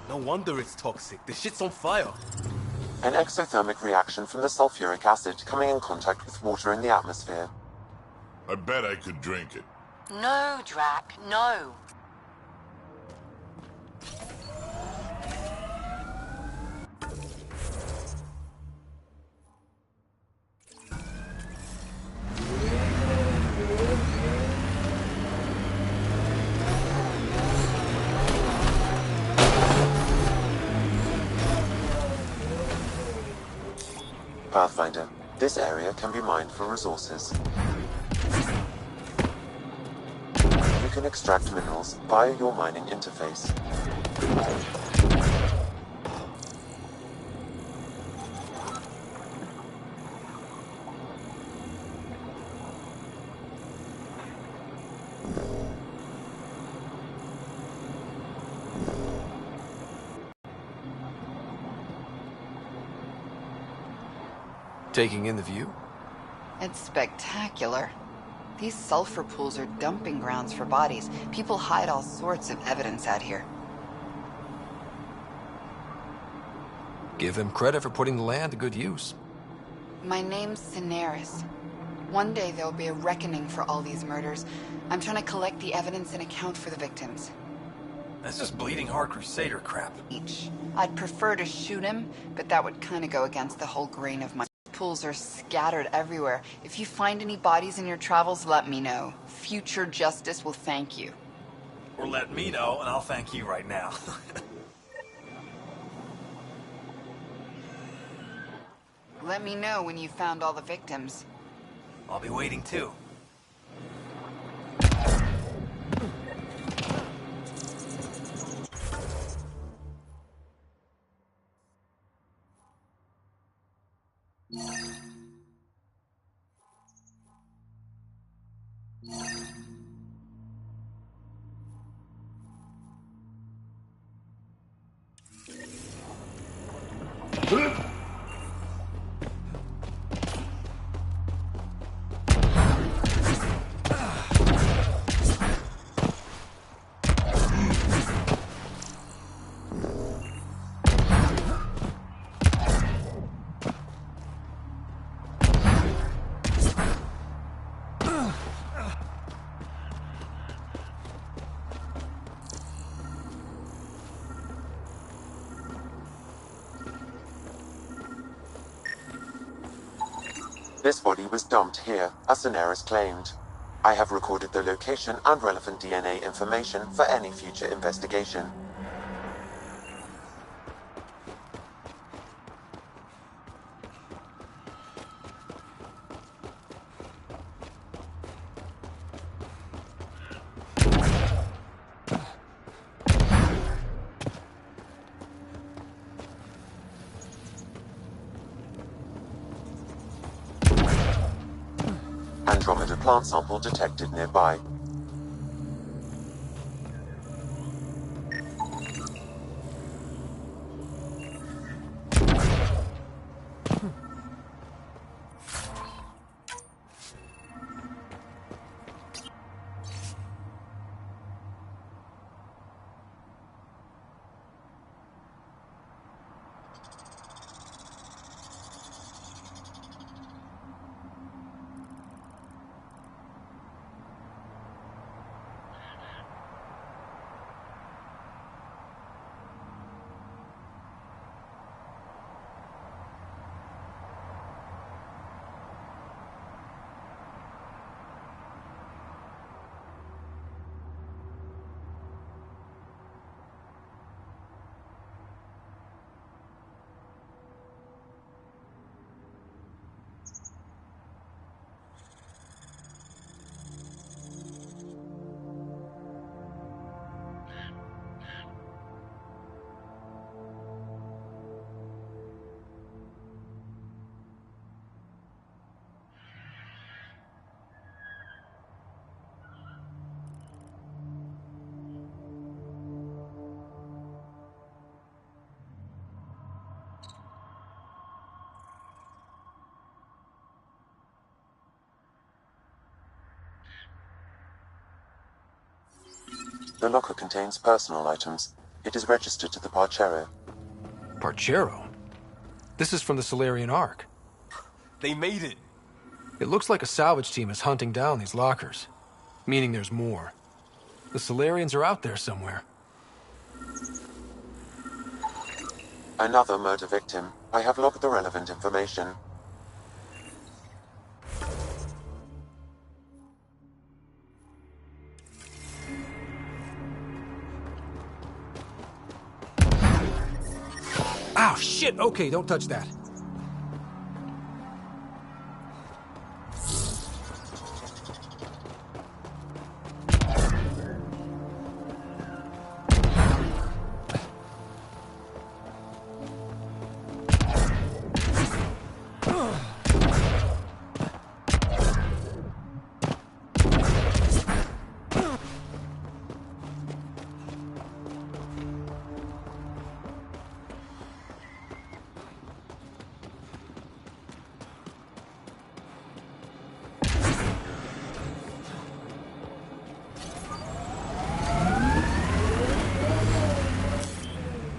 No wonder it's toxic. This shit's on fire. An exothermic reaction from the sulfuric acid coming in contact with water in the atmosphere. I bet I could drink it. No, Drac, no. Pathfinder, this area can be mined for resources. You can extract minerals via your mining interface. Taking in the view? It's spectacular. These sulfur pools are dumping grounds for bodies. People hide all sorts of evidence out here. Give him credit for putting the land to good use. My name's Cineris. One day there'll be a reckoning for all these murders. I'm trying to collect the evidence and account for the victims. That's just bleeding heart crusader crap. I'd prefer to shoot him, but that would kind of go against the whole grain of my... Pools are scattered everywhere. If you find any bodies in your travels, let me know. Future justice will thank you. Or let me know, and I'll thank you right now. Let me know when you found all the victims. I'll be waiting too. This body was dumped here, as Cineris claimed. I have recorded the location and relevant DNA information for any future investigation. Andromeda plant sample detected nearby. The locker contains personal items. It is registered to the Parchero. Parchero? This is from the Solarian Ark. They made it. It looks like a salvage team is hunting down these lockers, meaning there's more. The Solarians are out there somewhere. Another murder victim. I have logged the relevant information. Ow, shit! Okay, don't touch that.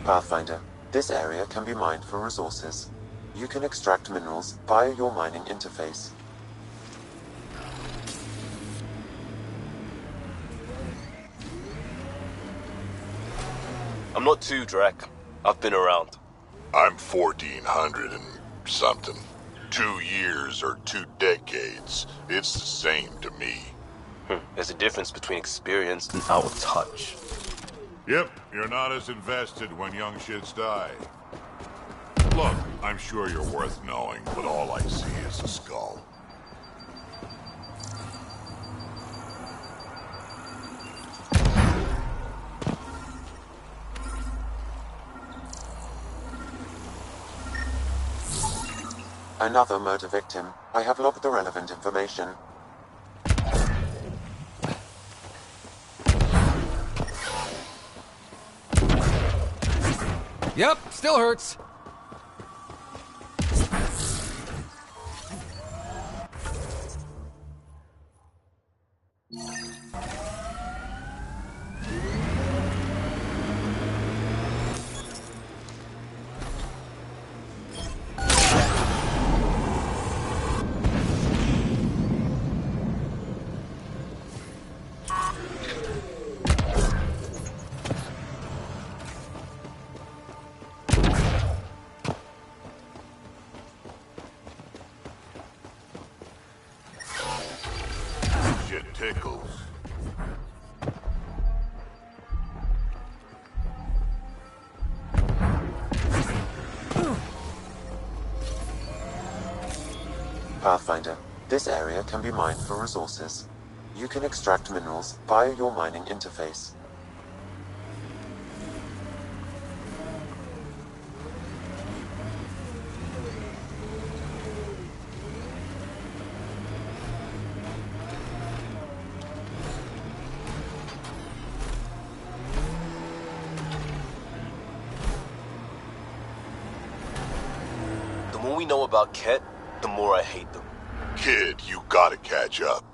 Pathfinder, this area can be mined for resources. You can extract minerals via your mining interface. I'm not too, Drac. I've been around. I'm 1400 and something. 2 years or 2 decades. It's the same to me. There's a difference between experience and out of touch. Yep, you're not as invested when young shits die. Look, I'm sure you're worth knowing, but all I see is a skull. Another murder victim. I have logged the relevant information. Yep, still hurts. Shit tickles. Pathfinder, this area can be mined for resources. You can extract minerals via your mining interface. The more we know about Ket, the more I hate them. Kid, you gotta catch up.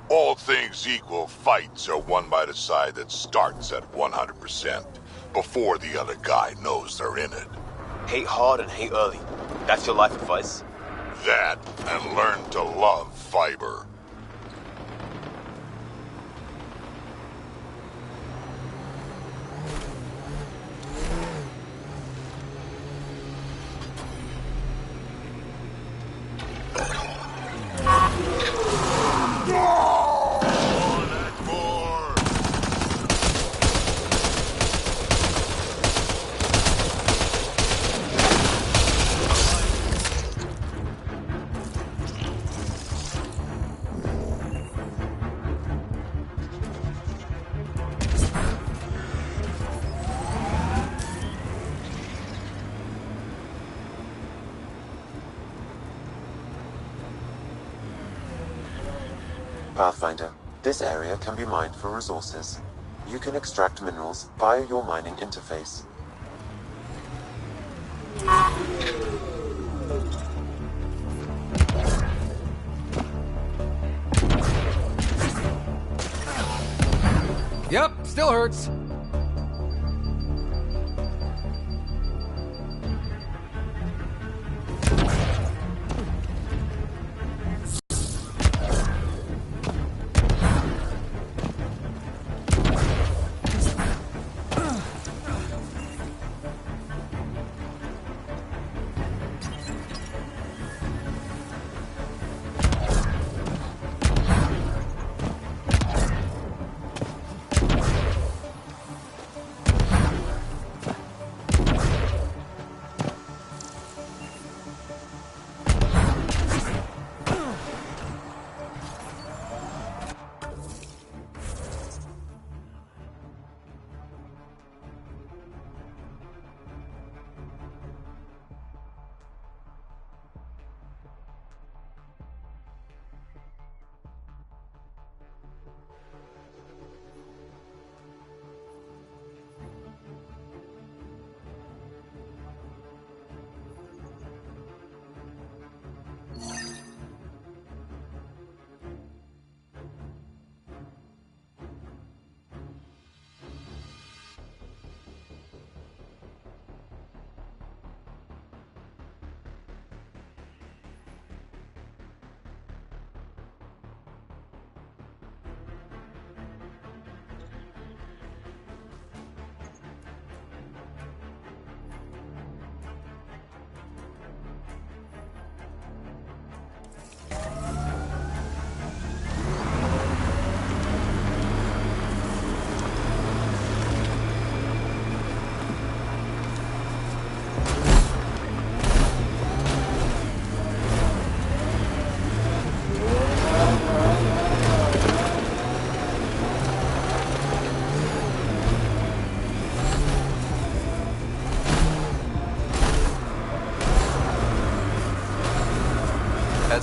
All things equal, fights are won by the side that starts at 100%, before the other guy knows they're in it. Hate hard and hate early. That's your life advice? That, and learn to love fiber. Pathfinder, this area can be mined for resources. You can extract minerals via your mining interface. Yep, still hurts.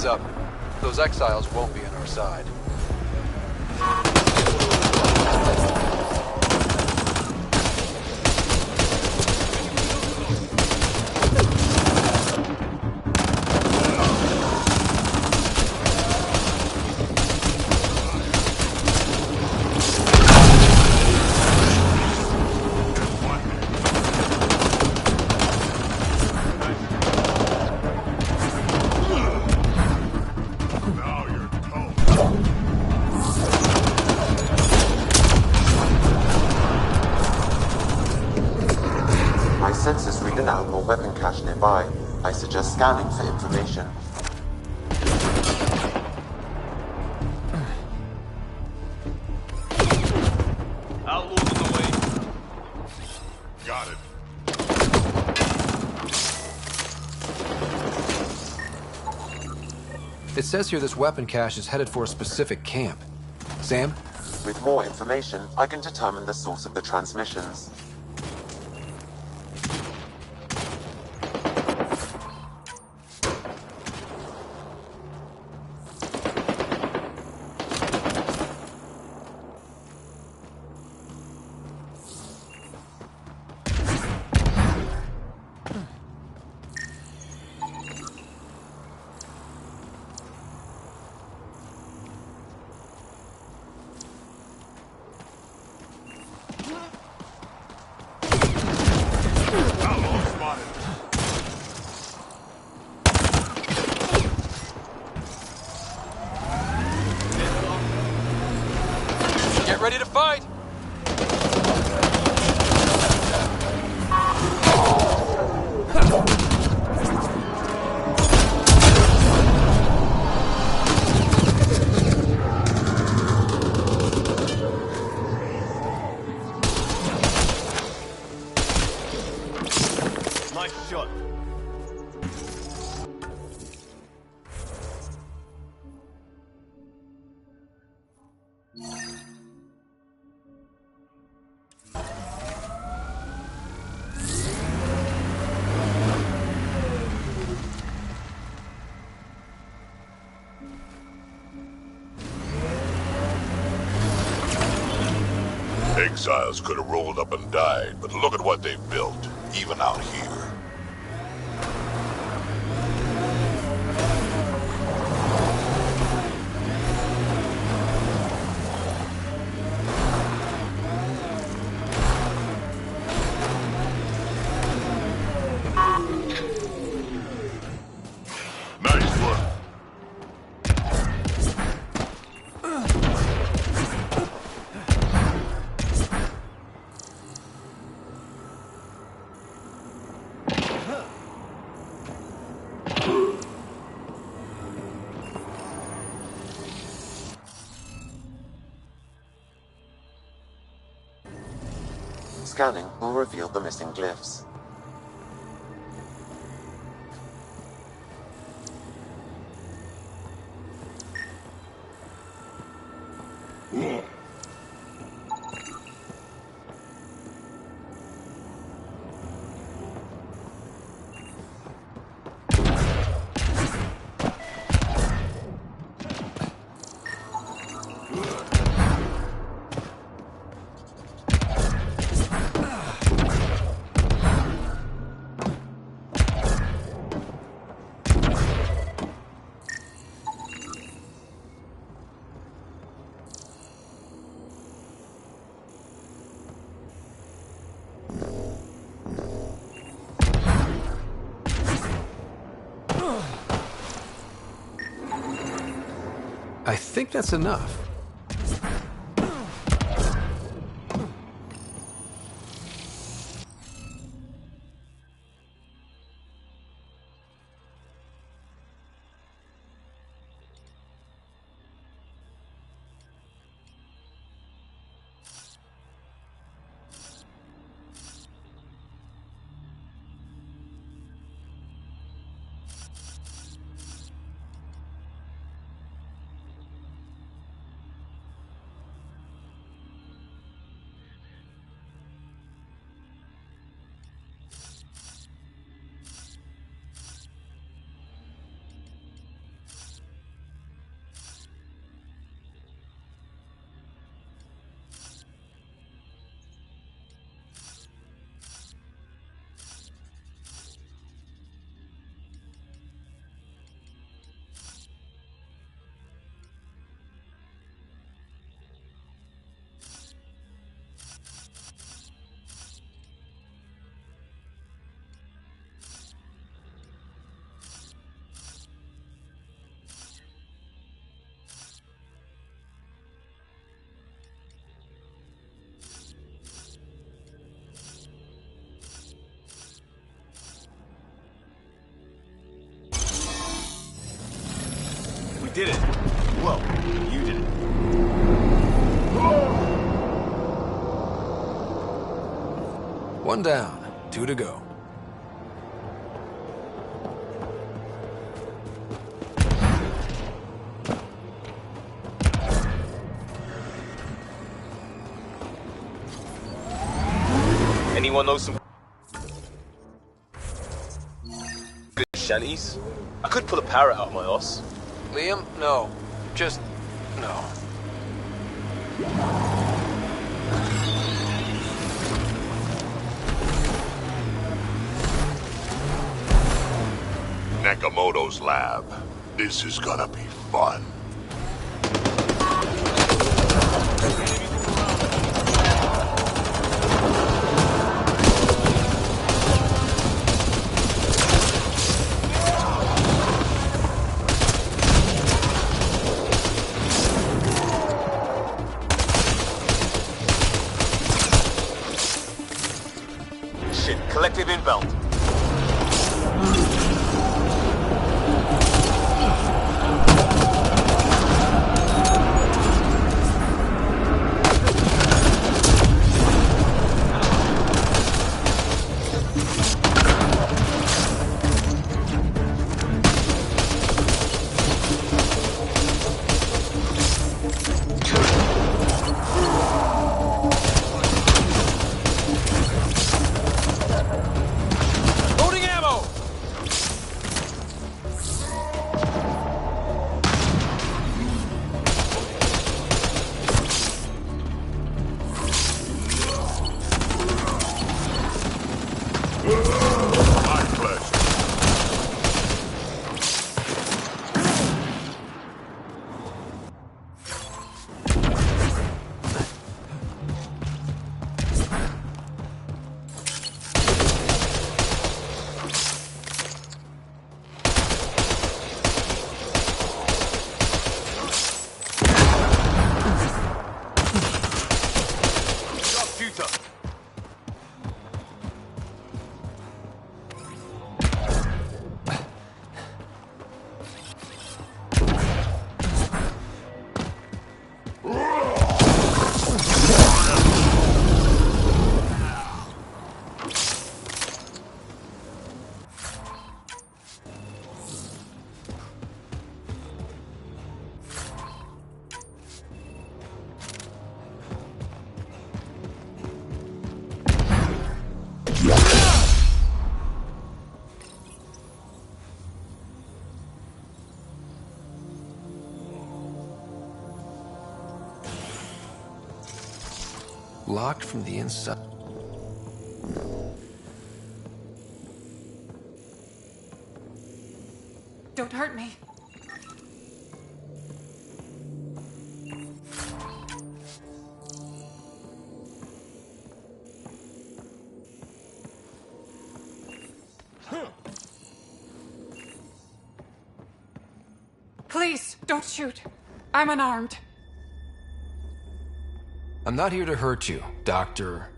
Heads up. Those exiles won't be on our side. My sensors read an Outlaw weapon cache nearby. I suggest scanning for information. Outlaws on the way. Got it. It says here this weapon cache is headed for a specific camp. Sam? With more information, I can determine the source of the transmissions. Outlaw spotted. Get ready to fight! Nice shot. Exiles could have rolled up and died, but look at what they've built, even out here. Nice work. Scanning will reveal the missing glyphs. I think that's enough. did it. Well, you did it. One down, 2 to go. Anyone know some good shanties? I could pull a parrot out of my ass. Liam, no. Just... no. Nakamoto's lab. This is gonna be fun. Shit, collective inbound. Loading ammo! My pleasure. Shooter. Locked from the inside. Don't hurt me. Please, don't shoot. I'm unarmed. I'm not here to hurt you, Doctor.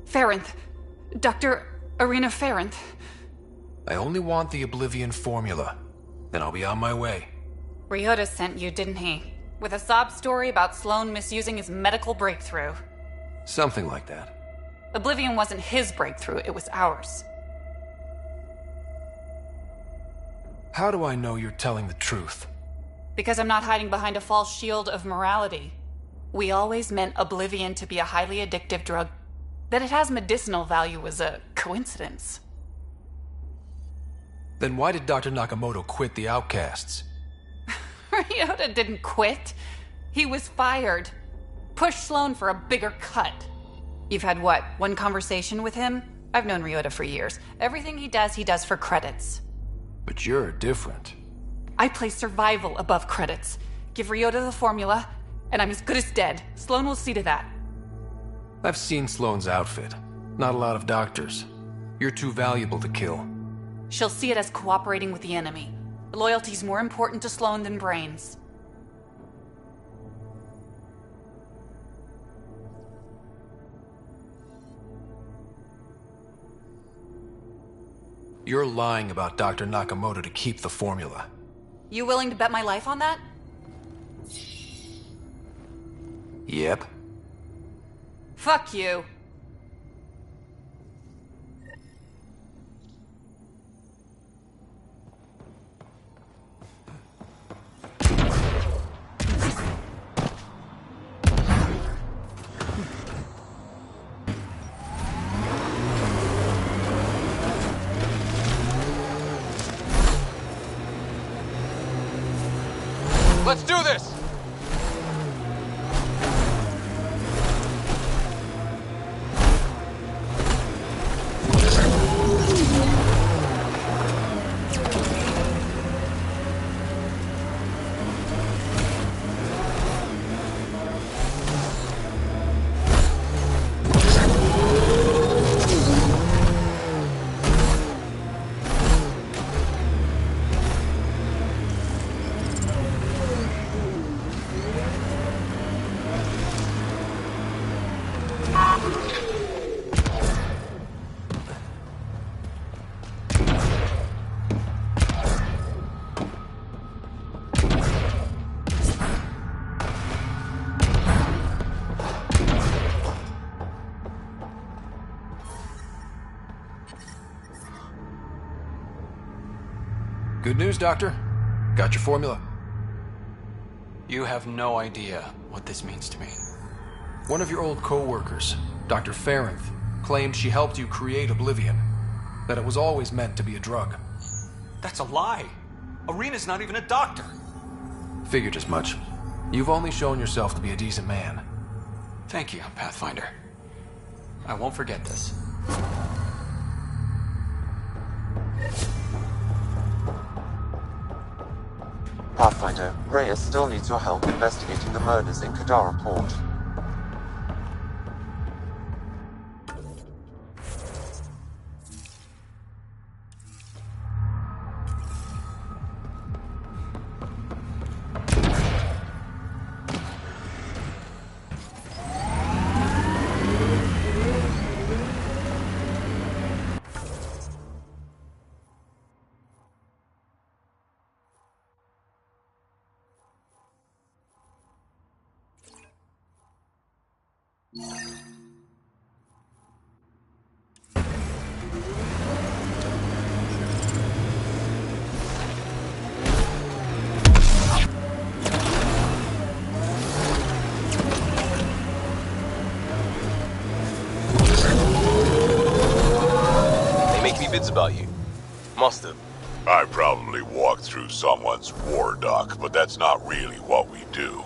Farenth. Dr. Arena Farenth. I only want the Oblivion formula. Then I'll be on my way. Ryota sent you, didn't he? With a sob story about Sloan misusing his medical breakthrough. Something like that. Oblivion wasn't his breakthrough, it was ours. How do I know you're telling the truth? Because I'm not hiding behind a false shield of morality. We always meant Oblivion to be a highly addictive drug. That it has medicinal value was a coincidence. Then why did Dr. Nakamoto quit the Outcasts? Ryota didn't quit. He was fired. Pushed Sloan for a bigger cut. You've had what, one conversation with him? I've known Ryota for years. Everything he does for credits. But you're different. I place survival above credits. Give Ryota the formula, and I'm as good as dead. Sloan will see to that. I've seen Sloane's outfit. Not a lot of doctors. You're too valuable to kill. She'll see it as cooperating with the enemy. Loyalty's more important to Sloan than brains. You're lying about Dr. Nakamoto to keep the formula. You willing to bet my life on that? Yep. Fuck you. Let's do this! Good news, Doctor. Got your formula. You have no idea what this means to me. One of your old co-workers, Dr. Farrenth, claimed she helped you create Oblivion. That it was always meant to be a drug. That's a lie. Arena's not even a doctor. Figured as much. You've only shown yourself to be a decent man. Thank you, Pathfinder. I won't forget this. Pathfinder, Reyes still needs your help investigating the murders in Kadara Port. About you. Must have. I probably walked through someone's war dock, but that's not really what we do.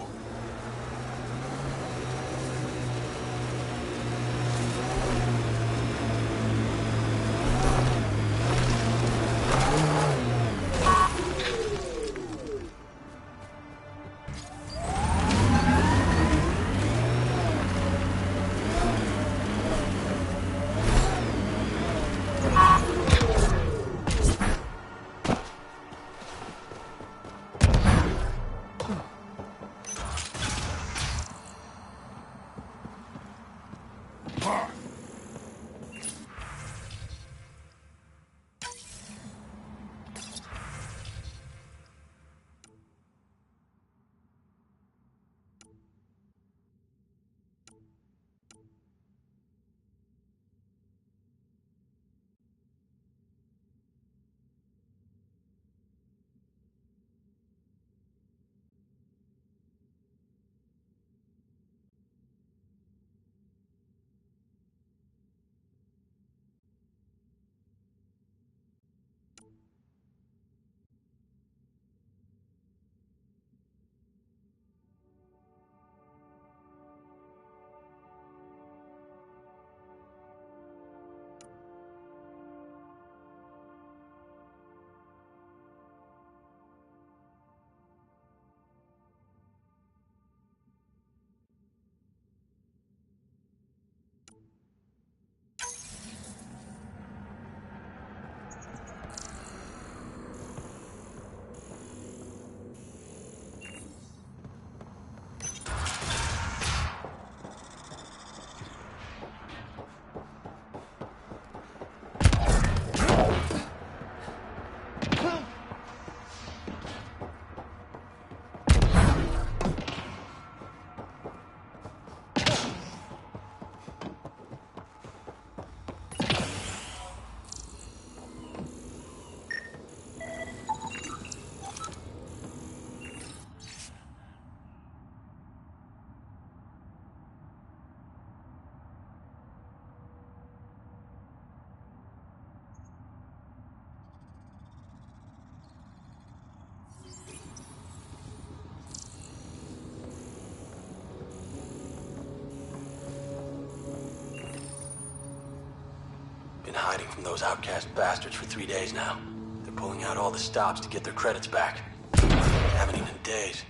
Been hiding from those outcast bastards for 3 days now. They're pulling out all the stops to get their credits back. Haven't eaten in days.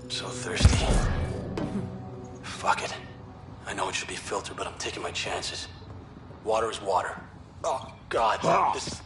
So thirsty. Fuck it. I know it should be filtered, but I'm taking my chances. Water is water. Oh, God. This is...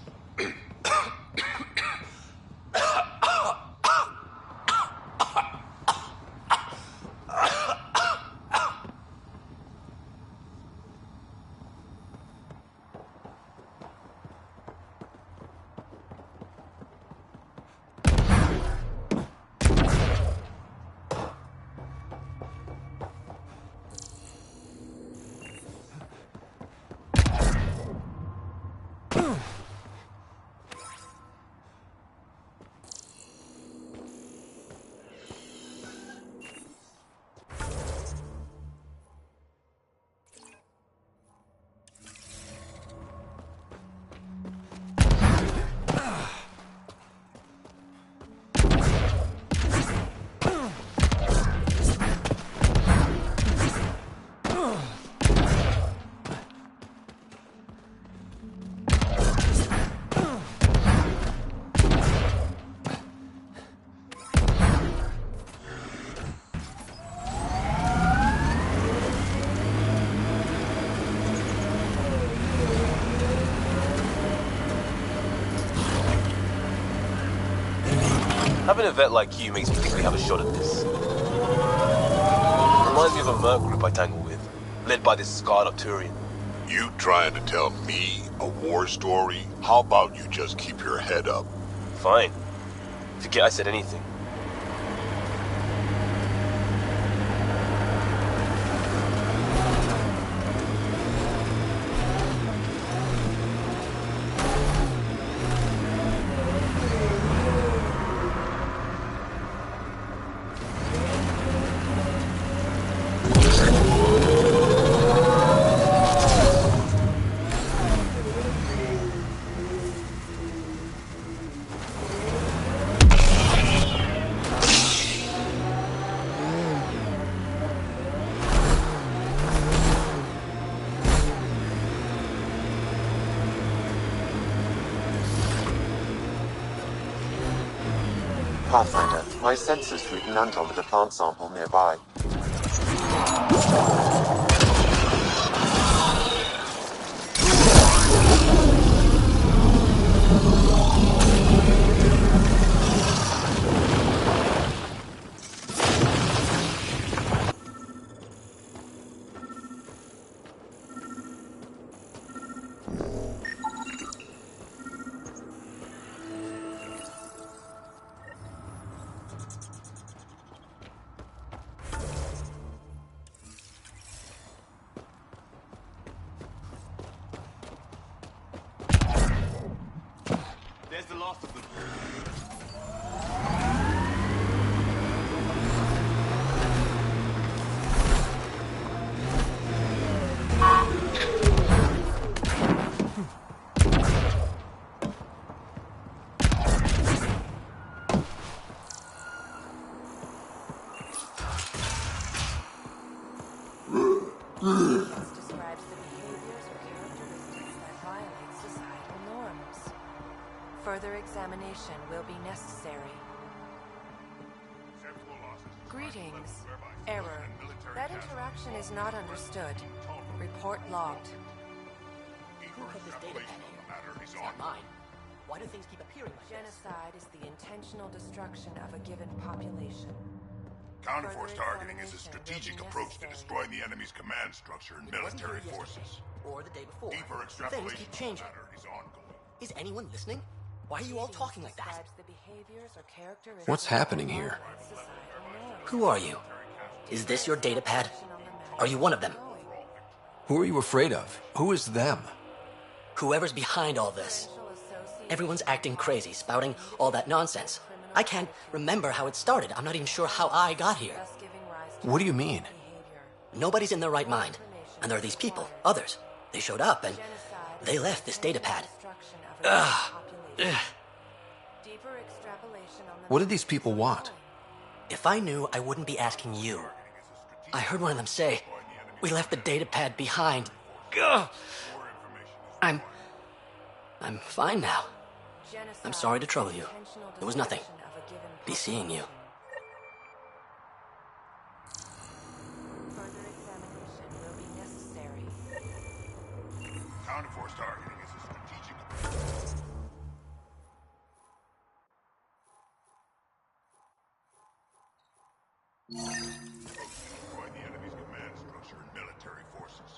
Having a vet like you makes me think we have a shot at this. Reminds me of a merc group I tangle with, led by this scarred Turian. You trying to tell me a war story? How about you just keep your head up? Fine. Forget I said anything. Pathfinder, my sensors read an Andromeda plant sample nearby. There's the last of them. Describes the behaviors or characteristics that violate societal norms. Further examination will be necessary. Greetings. Error. That interaction is not understood. Report logged. Who put this data pad here? It's not mine. Why do things keep appearing like this? Genocide is the intentional destruction of a given population. Counterforce targeting is a strategic approach to destroying the enemy's command structure and It wasn't military here yesterday, forces. or the day before. Deeper Things extrapolation keep of the changing. matter is ongoing. Is anyone listening? Why are you all talking like that? Describes the behaviors or characteristics What's happening here? of societal norms. Who are you? Is this your data pad? Are you one of them? Who are you afraid of? Who is them? Whoever's behind all this. Everyone's acting crazy, spouting all that nonsense. I can't remember how it started. I'm not even sure how I got here. What do you mean? Nobody's in their right mind. And there are these people, others. They showed up and they left this data pad. Ugh. What did these people want? If I knew, I wouldn't be asking you. I heard one of them say, We left the data pad behind. Ugh. I'm fine now. I'm sorry to trouble you. It was nothing. Be seeing you. Further examination will be necessary. Counter force targeting is a strategic. Destroy the enemy's command structure and military forces.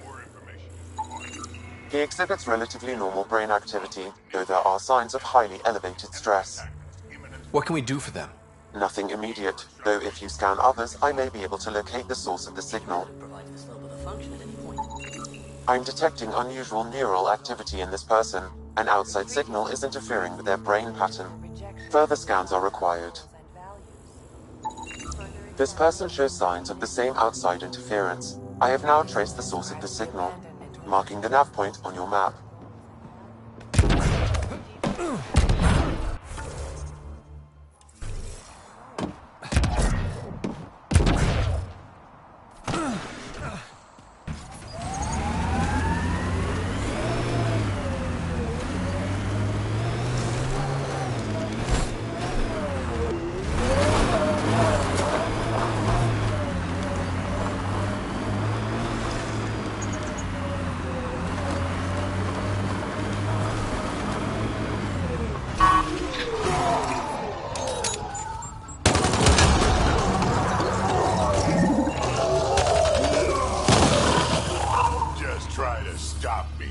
More information is required. He exhibits relatively normal brain activity, though there are signs of highly elevated stress. What can we do for them? Nothing immediate, though if you scan others, I may be able to locate the source of the signal. Provides the slope of the function at any point. I'm detecting unusual neural activity in this person. An outside signal is interfering with their brain pattern. Further scans are required. This person shows signs of the same outside interference. I have now traced the source of the signal, marking the nav point on your map. Just try to stop me.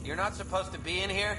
You're not supposed to be in here?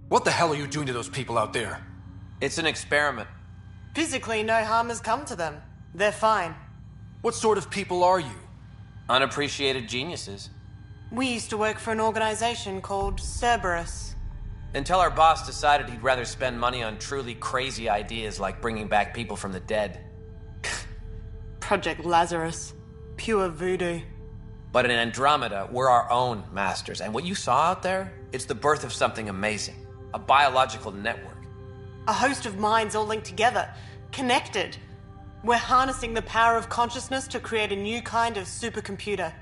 What the hell are you doing to those people out there? It's an experiment. Physically, no harm has come to them. They're fine. What sort of people are you? Unappreciated geniuses. We used to work for an organization called Cerberus. Until our boss decided he'd rather spend money on truly crazy ideas like bringing back people from the dead. Project Lazarus. Pure voodoo. But in Andromeda, we're our own masters. And what you saw out there, it's the birth of something amazing. A biological network. A host of minds all linked together. Connected. We're harnessing the power of consciousness to create a new kind of supercomputer.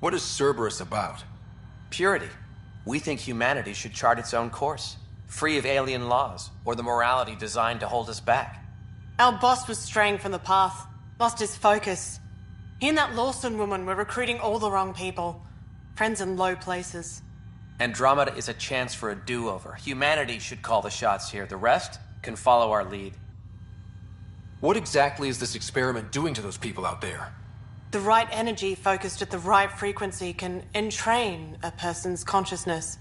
What is Cerberus about? Purity. We think humanity should chart its own course, free of alien laws or the morality designed to hold us back. Our boss was straying from the path, lost his focus. He and that Lawson woman were recruiting all the wrong people. Friends in low places. Andromeda is a chance for a do-over. Humanity should call the shots here. The rest can follow our lead. What exactly is this experiment doing to those people out there? The right energy focused at the right frequency can entrain a person's consciousness.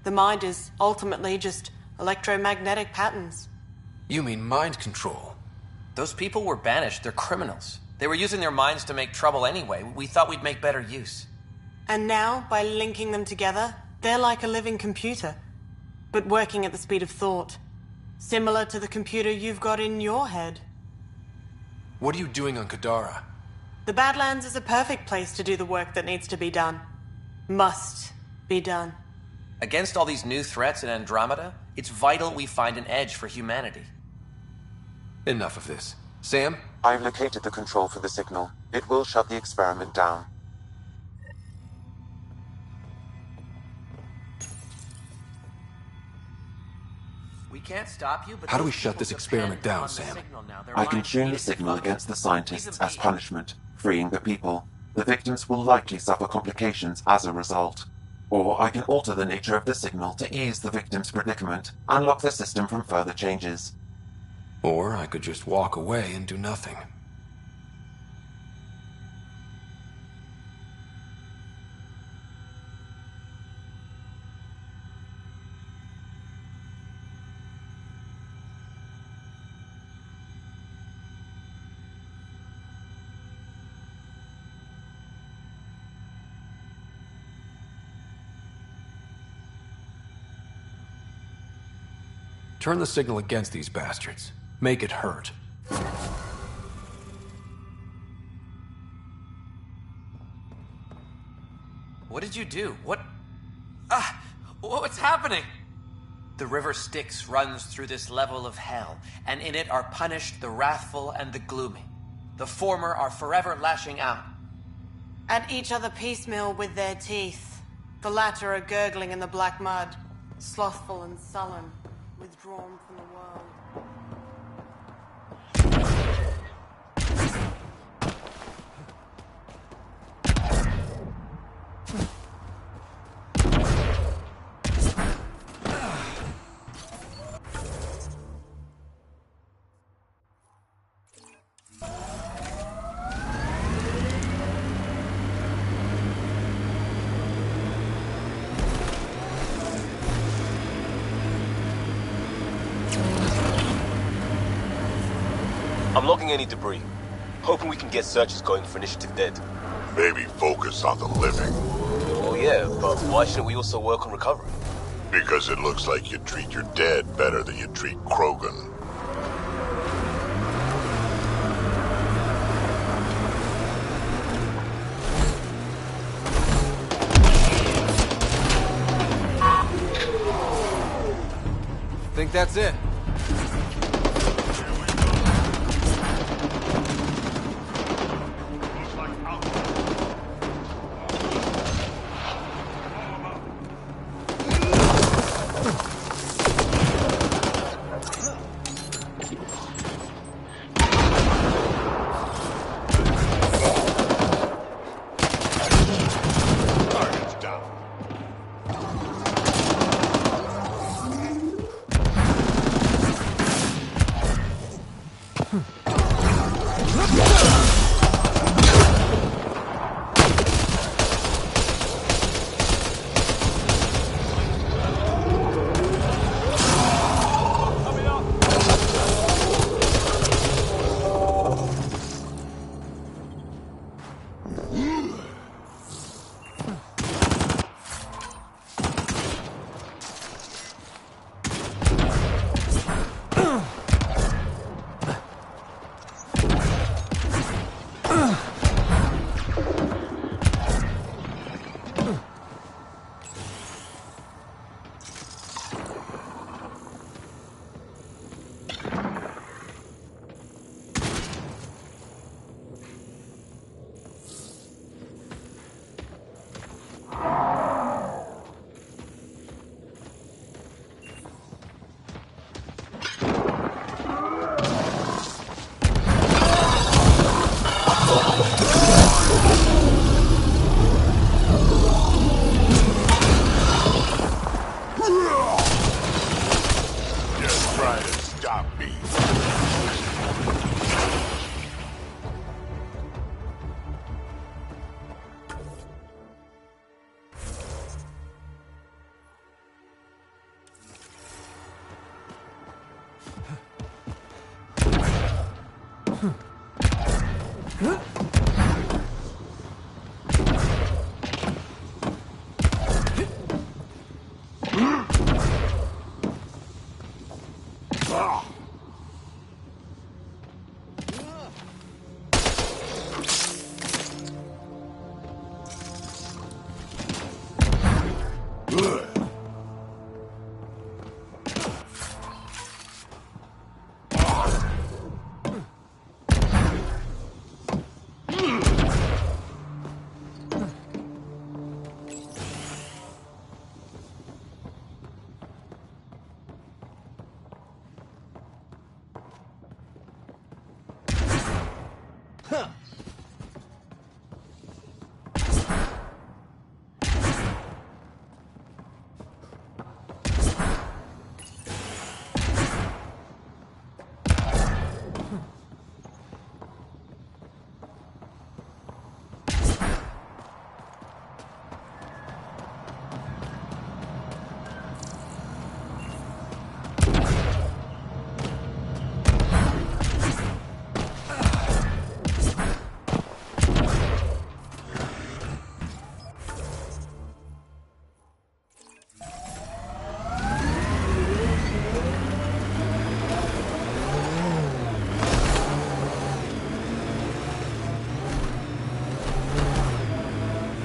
The mind is ultimately just electromagnetic patterns. You mean mind control? Those people were banished. They're criminals. They were using their minds to make trouble anyway. We thought we'd make better use. And now, by linking them together, they're like a living computer, but working at the speed of thought. Similar to the computer you've got in your head. What are you doing on Kadara? The Badlands is a perfect place to do the work that needs to be done. Must be done. Against all these new threats in Andromeda, it's vital we find an edge for humanity. Enough of this. Sam? I've located the control for the signal. It will shut the experiment down. We can't stop you, but how do we shut this experiment down, Sam? I can tune the signal against the scientists as punishment, freeing the people. The victims will likely suffer complications as a result. Or I can alter the nature of the signal to ease the victim's predicament, unlock the system from further changes. Or I could just walk away and do nothing. Turn the signal against these bastards. Make it hurt. What did you do? What's happening? The river Styx runs through this level of hell, and in it are punished the wrathful and the gloomy. The former are forever lashing out. At each other piecemeal with their teeth. The latter are gurgling in the black mud, slothful and sullen, withdrawn from the world. I'm logging any debris. Hoping we can get searches going for Initiative Dead. Maybe focus on the living. Oh yeah, but why shouldn't we also work on recovery? Because it looks like you treat your dead better than you treat Krogan. Think that's it?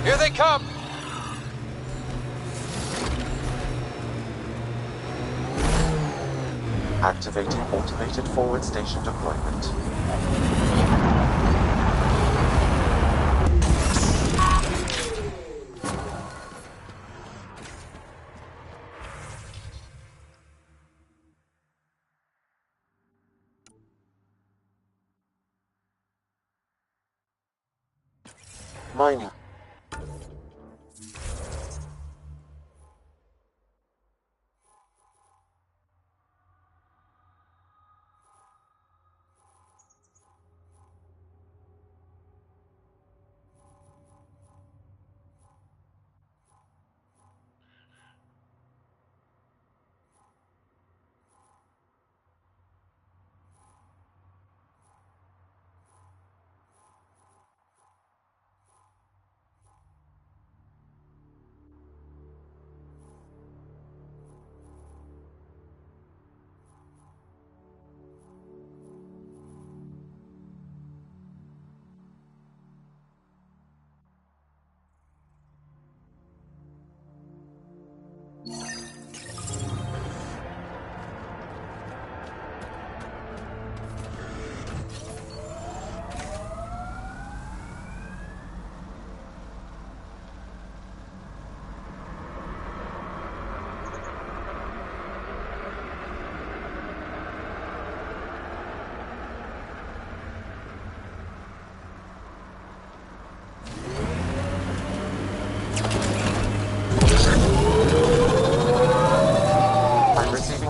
Here they come! Activating automated forward station deployment. Mining.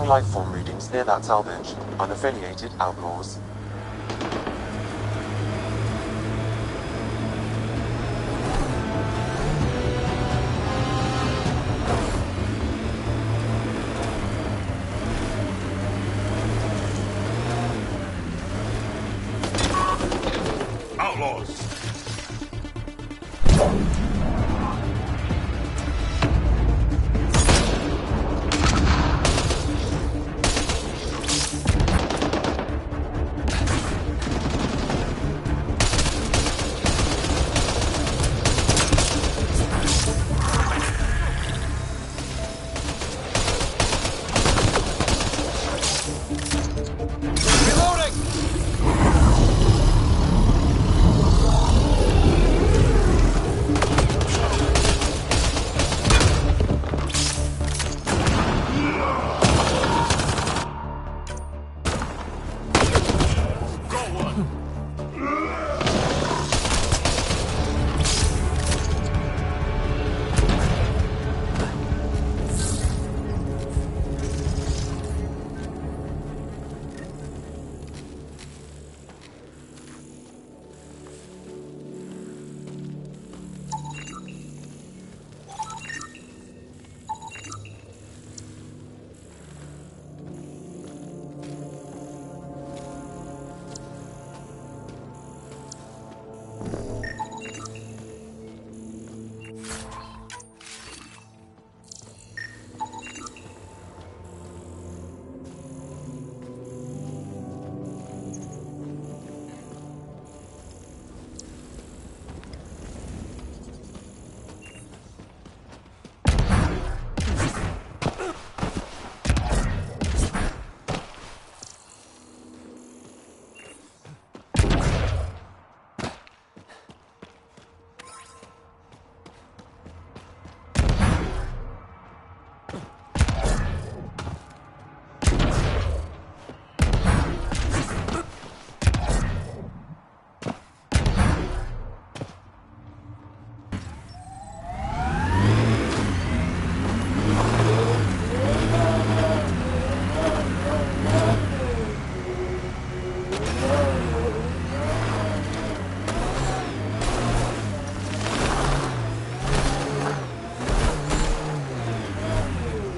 Lifeform readings near that salvage. Unaffiliated outlaws. Outlaws!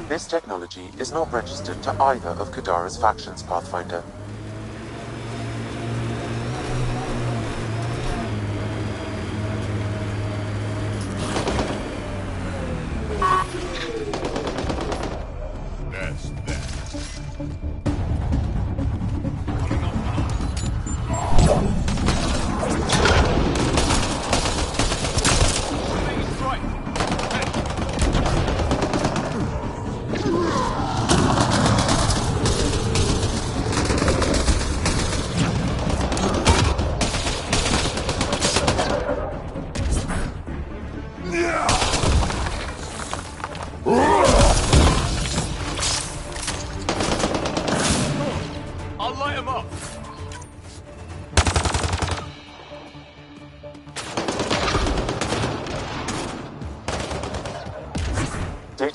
This technology is not registered to either of Kadara's factions, Pathfinder. That's that.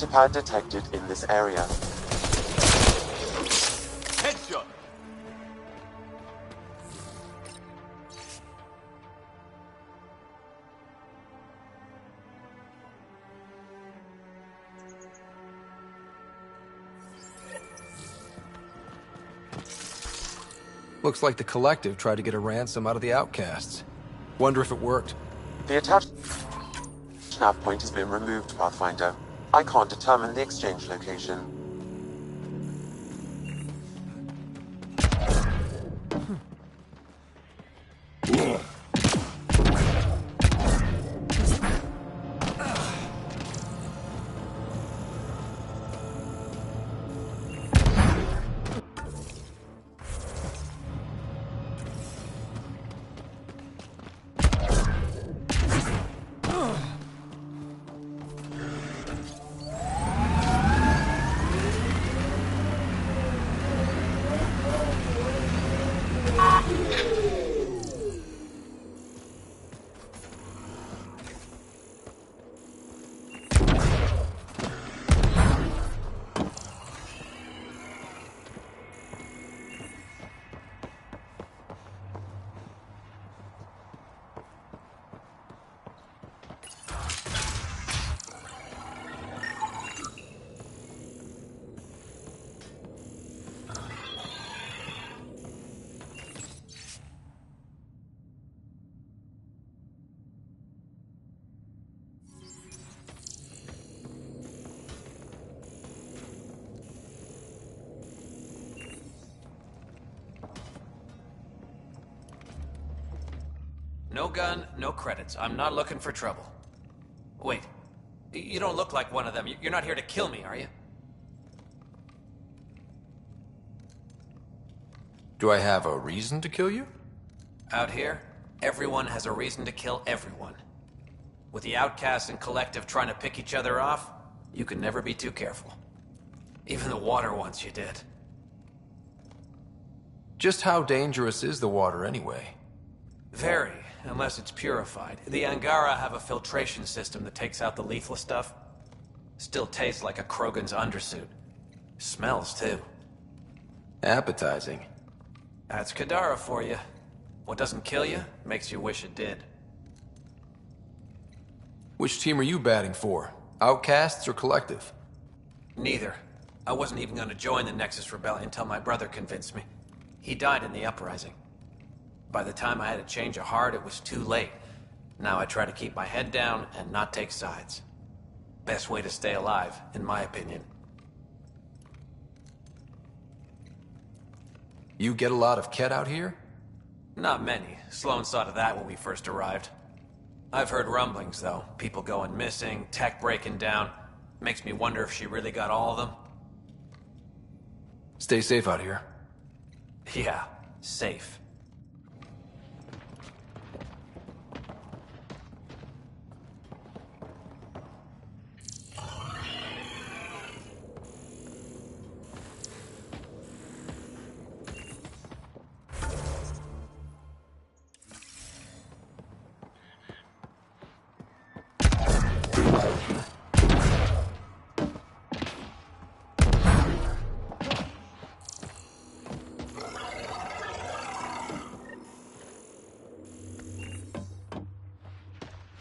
octopad detected in this area. Headshot! Looks like the Collective tried to get a ransom out of the outcasts. Wonder if it worked. The attached nav point has been removed, Pathfinder. I can't determine the exchange location. No gun, no credits. I'm not looking for trouble. Wait. You don't look like one of them. You're not here to kill me, are you? Do I have a reason to kill you? Out here, everyone has a reason to kill everyone. With the outcasts and Collective trying to pick each other off, you can never be too careful. Even the water wants you dead. Just how dangerous is the water anyway? Very, unless it's purified. The Angara have a filtration system that takes out the lethal stuff. Still tastes like a Krogan's undersuit. Smells, too. Appetizing. That's Kadara for you. What doesn't kill you, makes you wish it did. Which team are you batting for? Outcasts or Collective? Neither. I wasn't even going to join the Nexus Rebellion until my brother convinced me. He died in the uprising. By the time I had a change of heart, it was too late. Now I try to keep my head down and not take sides. Best way to stay alive, in my opinion. You get a lot of Ket out here? Not many. Sloan saw to that when we first arrived. I've heard rumblings, though. People going missing, tech breaking down. Makes me wonder if she really got all of them. Stay safe out here. Yeah, safe.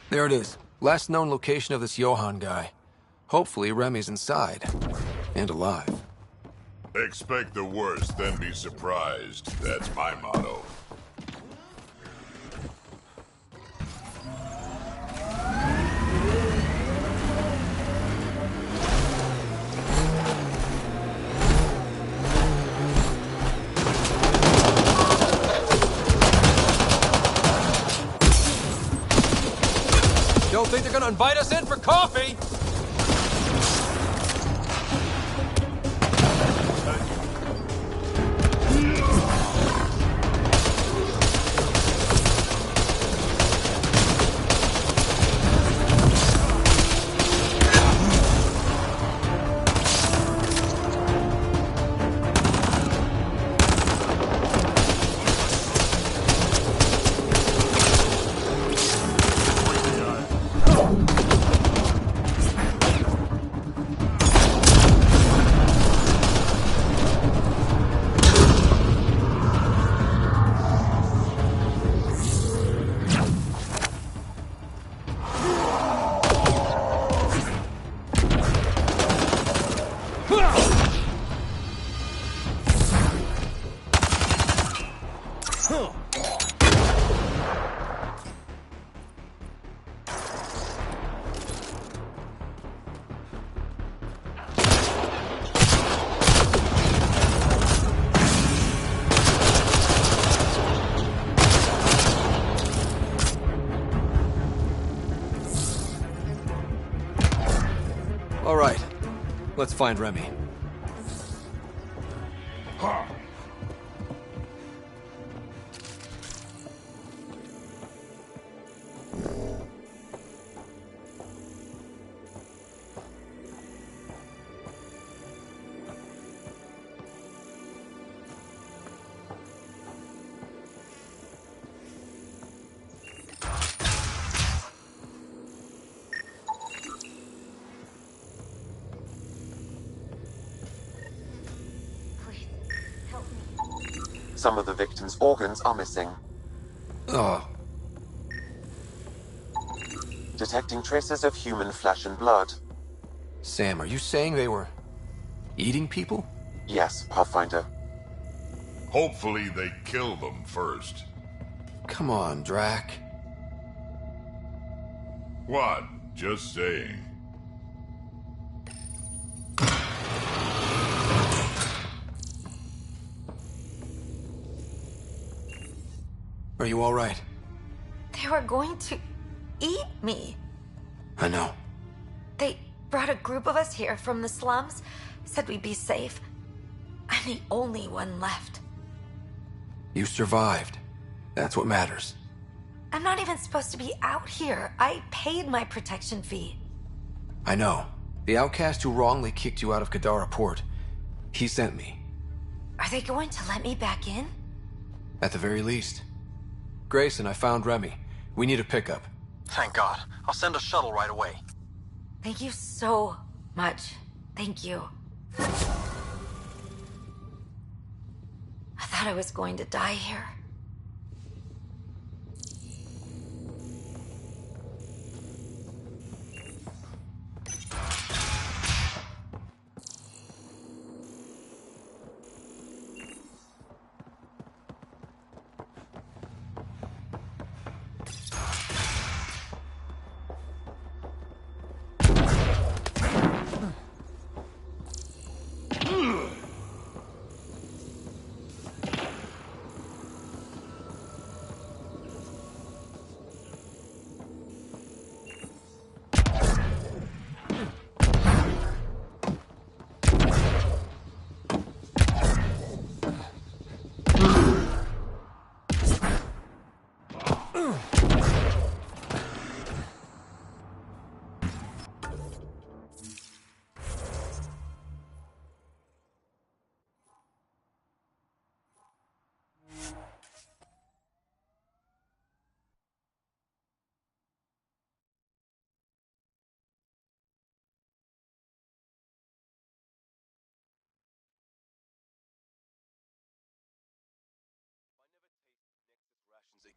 There it is. Last known location of this Johann guy. Hopefully Remy's inside. And alive. Expect the worst, then be surprised. That's my motto. Don't think they're gonna invite us in for coffee? All right. Let's find Remy. Some of the victim's organs are missing. Oh, Detecting traces of human flesh and blood. Sam, are you saying they were eating people? Yes, Pathfinder. Hopefully they kill them first. Come on, Drac. What? Just saying. Are you all right? They were going to eat me. I know. They brought a group of us here from the slums, said we'd be safe. I'm the only one left. You survived. That's what matters. I'm not even supposed to be out here. I paid my protection fee. I know. The outcast who wrongly kicked you out of Kadara Port. He sent me. Are they going to let me back in? At the very least. Grayson, I found Remy. We need a pickup. Thank God. I'll send a shuttle right away. Thank you so much. Thank you. I thought I was going to die here.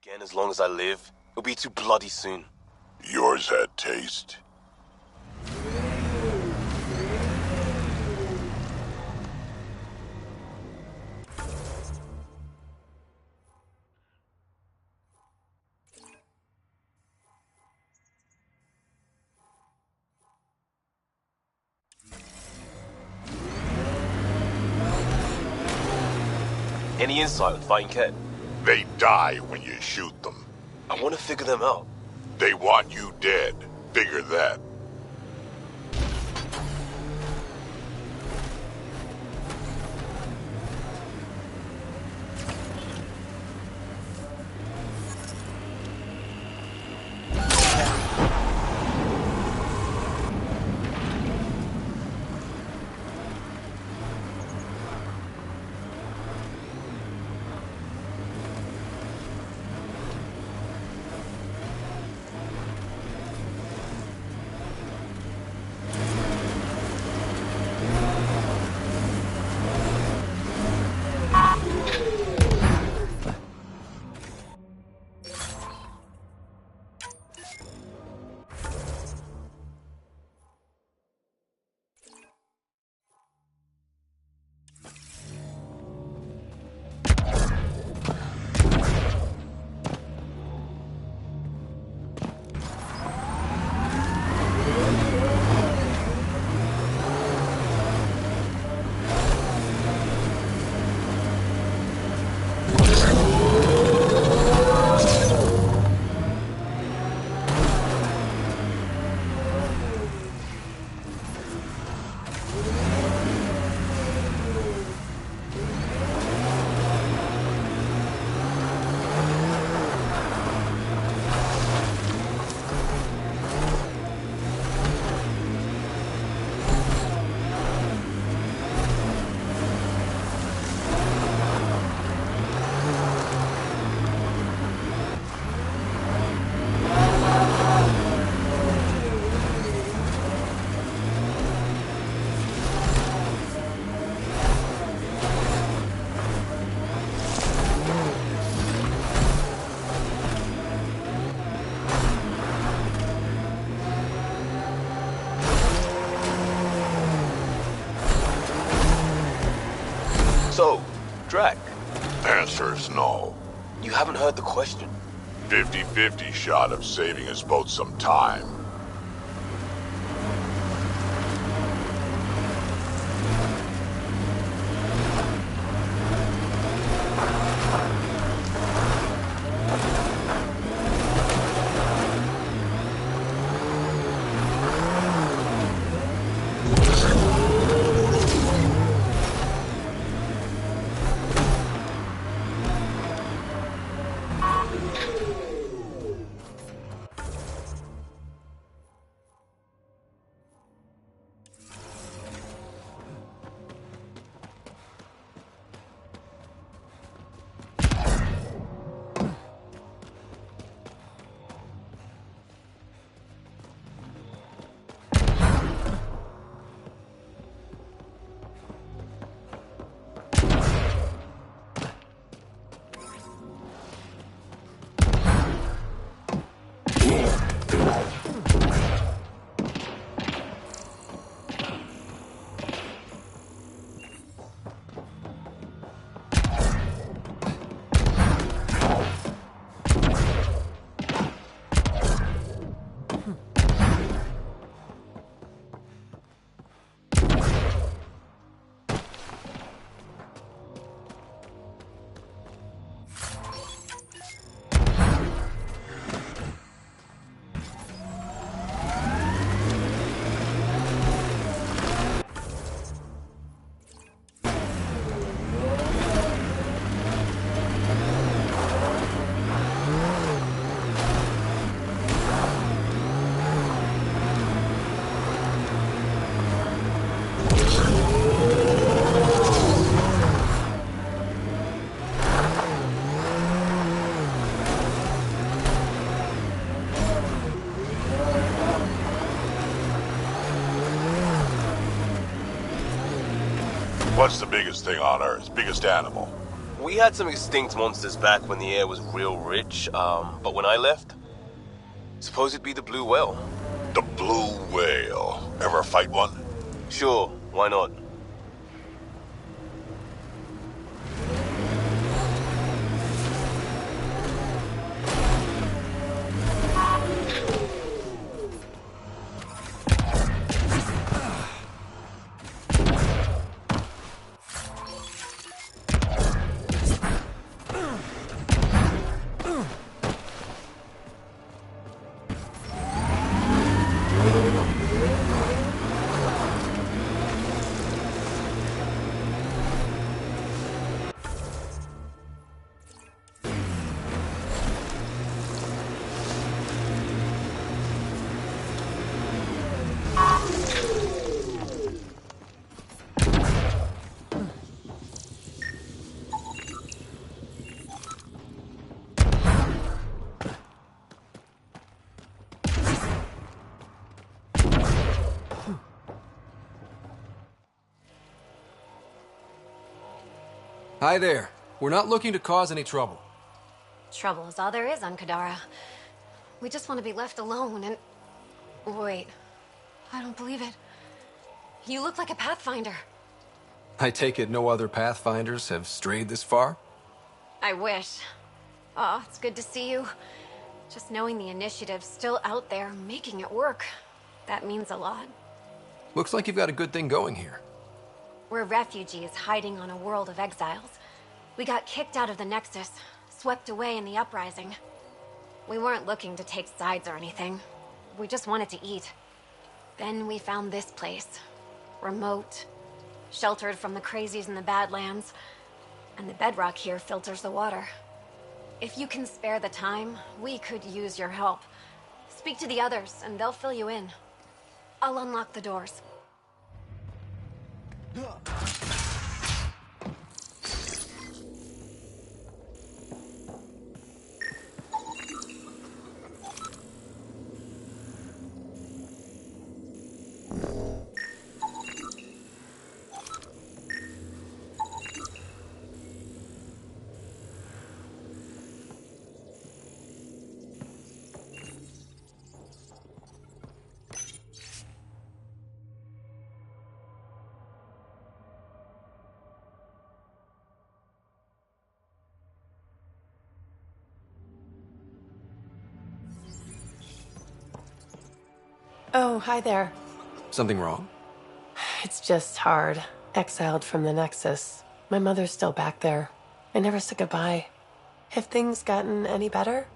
Again, as long as I live, it'll be too bloody soon. Yours had taste. Any insight on fighting Ket? They die when you shoot them. I want to figure them out. They want you dead. Figure that. So, Drac, Answer is no. you haven't heard the question. 50-50 shot of saving us both some time. What's the biggest thing on Earth? Biggest animal? We had some extinct monsters back when the air was real rich, but when I left, suppose it'd be the blue whale. The blue whale. Ever fight one? Sure, why not? Hi there. We're not looking to cause any trouble. Trouble is all there is on Kadara. We just want to be left alone and... Wait. I don't believe it. You look like a Pathfinder. I take it no other Pathfinders have strayed this far? I wish. Oh, it's good to see you. Just knowing the initiative's still out there, making it work. That means a lot. Looks like you've got a good thing going here. We're refugees hiding on a world of exiles. We got kicked out of the Nexus, swept away in the uprising. We weren't looking to take sides or anything. We just wanted to eat. Then we found this place. Remote, sheltered from the crazies in the Badlands, and the bedrock here filters the water. If you can spare the time, we could use your help. Speak to the others, and they'll fill you in. I'll unlock the doors. Oh, hi there. Something wrong? It's just hard. Exiled from the Nexus. My mother's still back there. I never said goodbye. Have things gotten any better?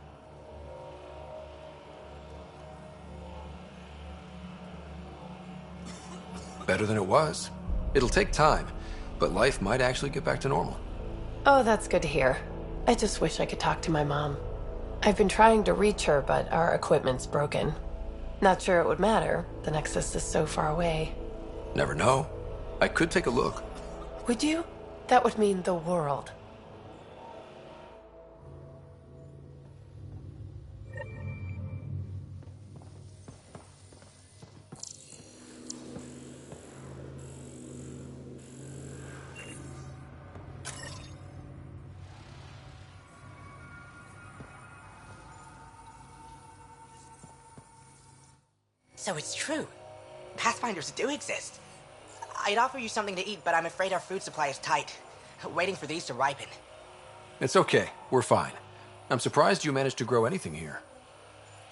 Better than it was. It'll take time, but life might actually get back to normal. Oh, that's good to hear. I just wish I could talk to my mom. I've been trying to reach her, but our equipment's broken. Not sure it would matter. The Nexus is so far away. Never know. I could take a look. Would you? That would mean the world. So it's true. Pathfinders do exist. I'd offer you something to eat, but I'm afraid our food supply is tight. Waiting for these to ripen. It's okay. We're fine. I'm surprised you managed to grow anything here.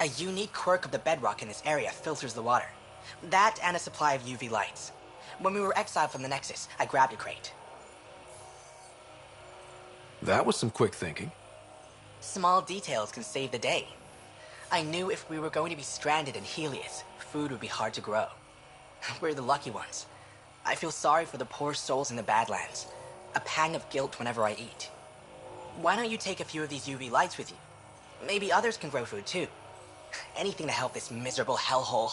A unique quirk of the bedrock in this area filters the water. That and a supply of UV lights. When we were exiled from the Nexus, I grabbed a crate. That was some quick thinking. Small details can save the day. I knew if we were going to be stranded in Helios, food would be hard to grow. We're the lucky ones. I feel sorry for the poor souls in the Badlands. A pang of guilt whenever I eat. Why don't you take a few of these UV lights with you? Maybe others can grow food too. Anything to help this miserable hellhole.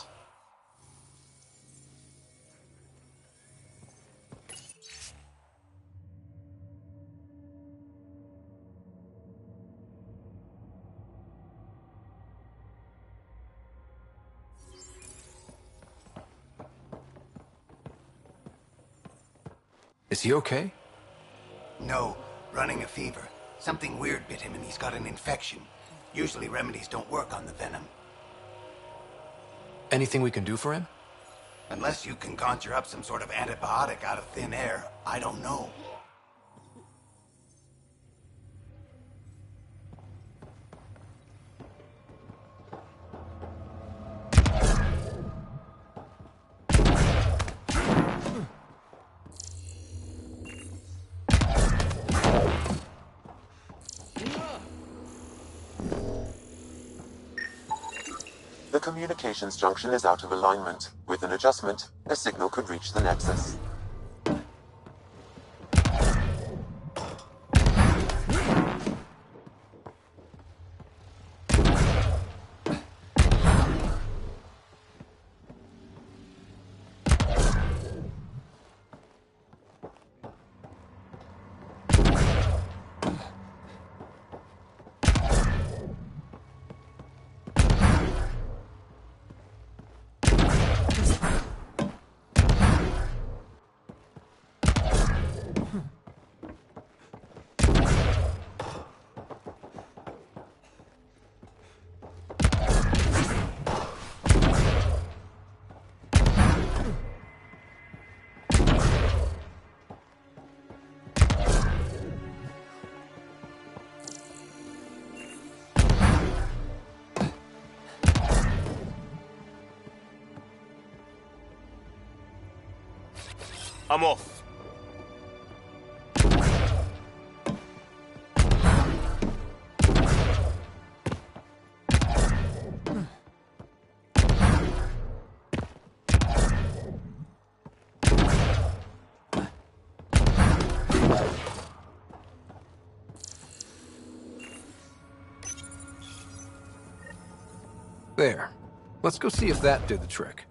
Is he okay? No, running a fever. Something weird bit him and he's got an infection. Usually remedies don't work on the venom. Anything we can do for him? Unless you can conjure up some sort of antibiotic out of thin air, I don't know. The communications junction is out of alignment. With an adjustment, a signal could reach the Nexus. I'm off. There. Let's go see if that did the trick.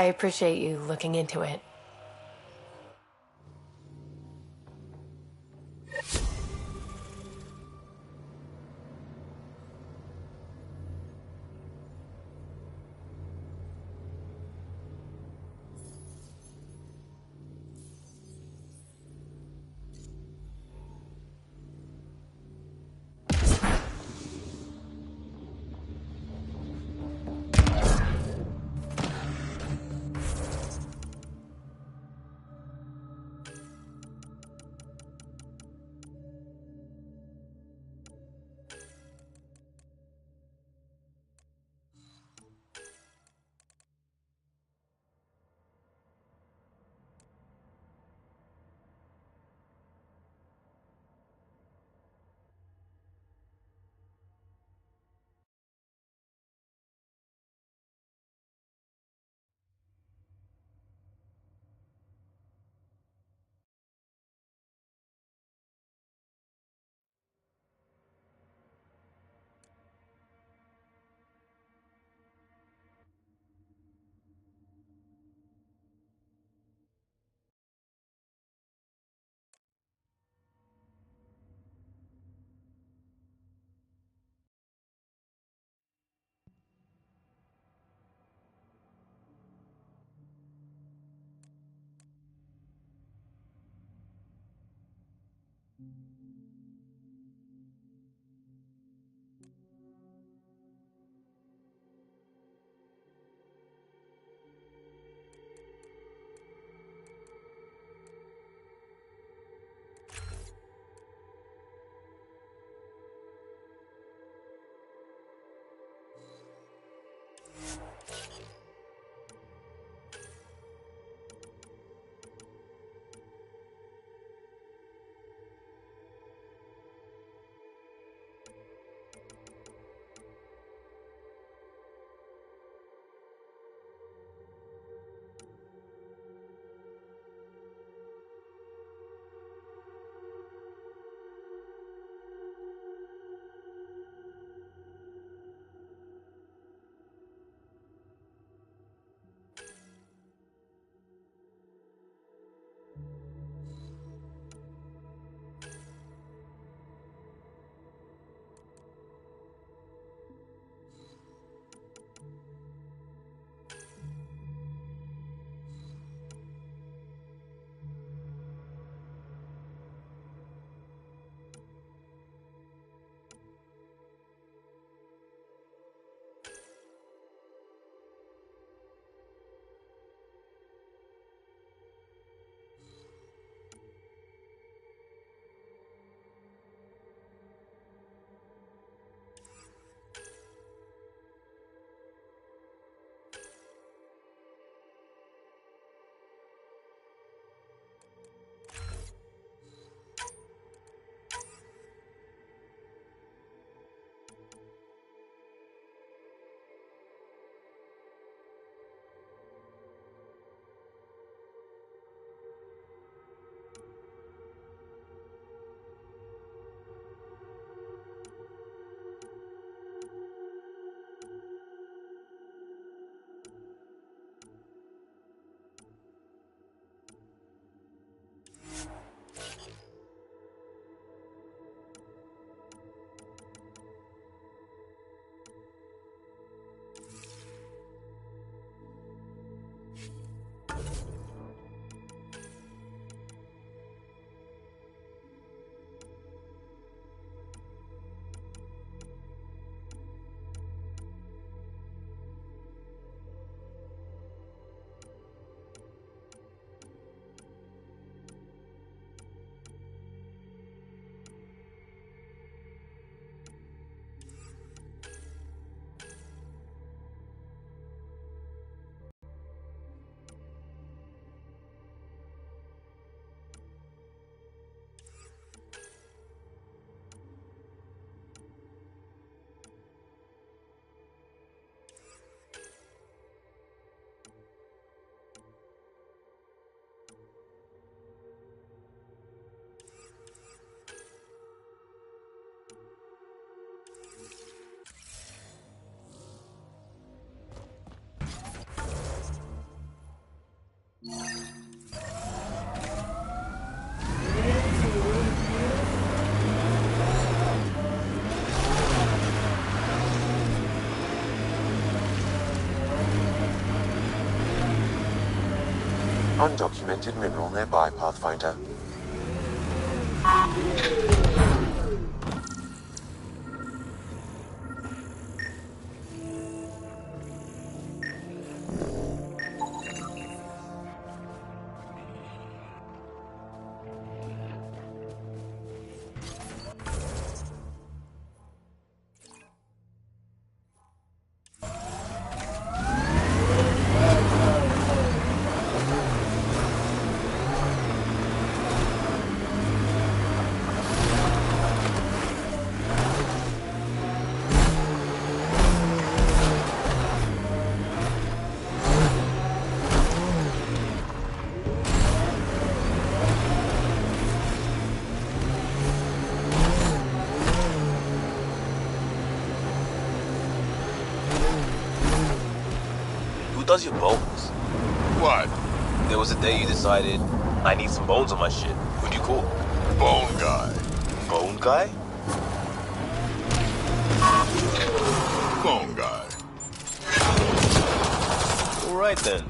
I appreciate you looking into it. Undocumented mineral nearby, Pathfinder. Who does your bones? What? There was a day you decided, I need some bones on my shit. Who'd you call? Bone guy. Bone guy? Bone guy. Alright then.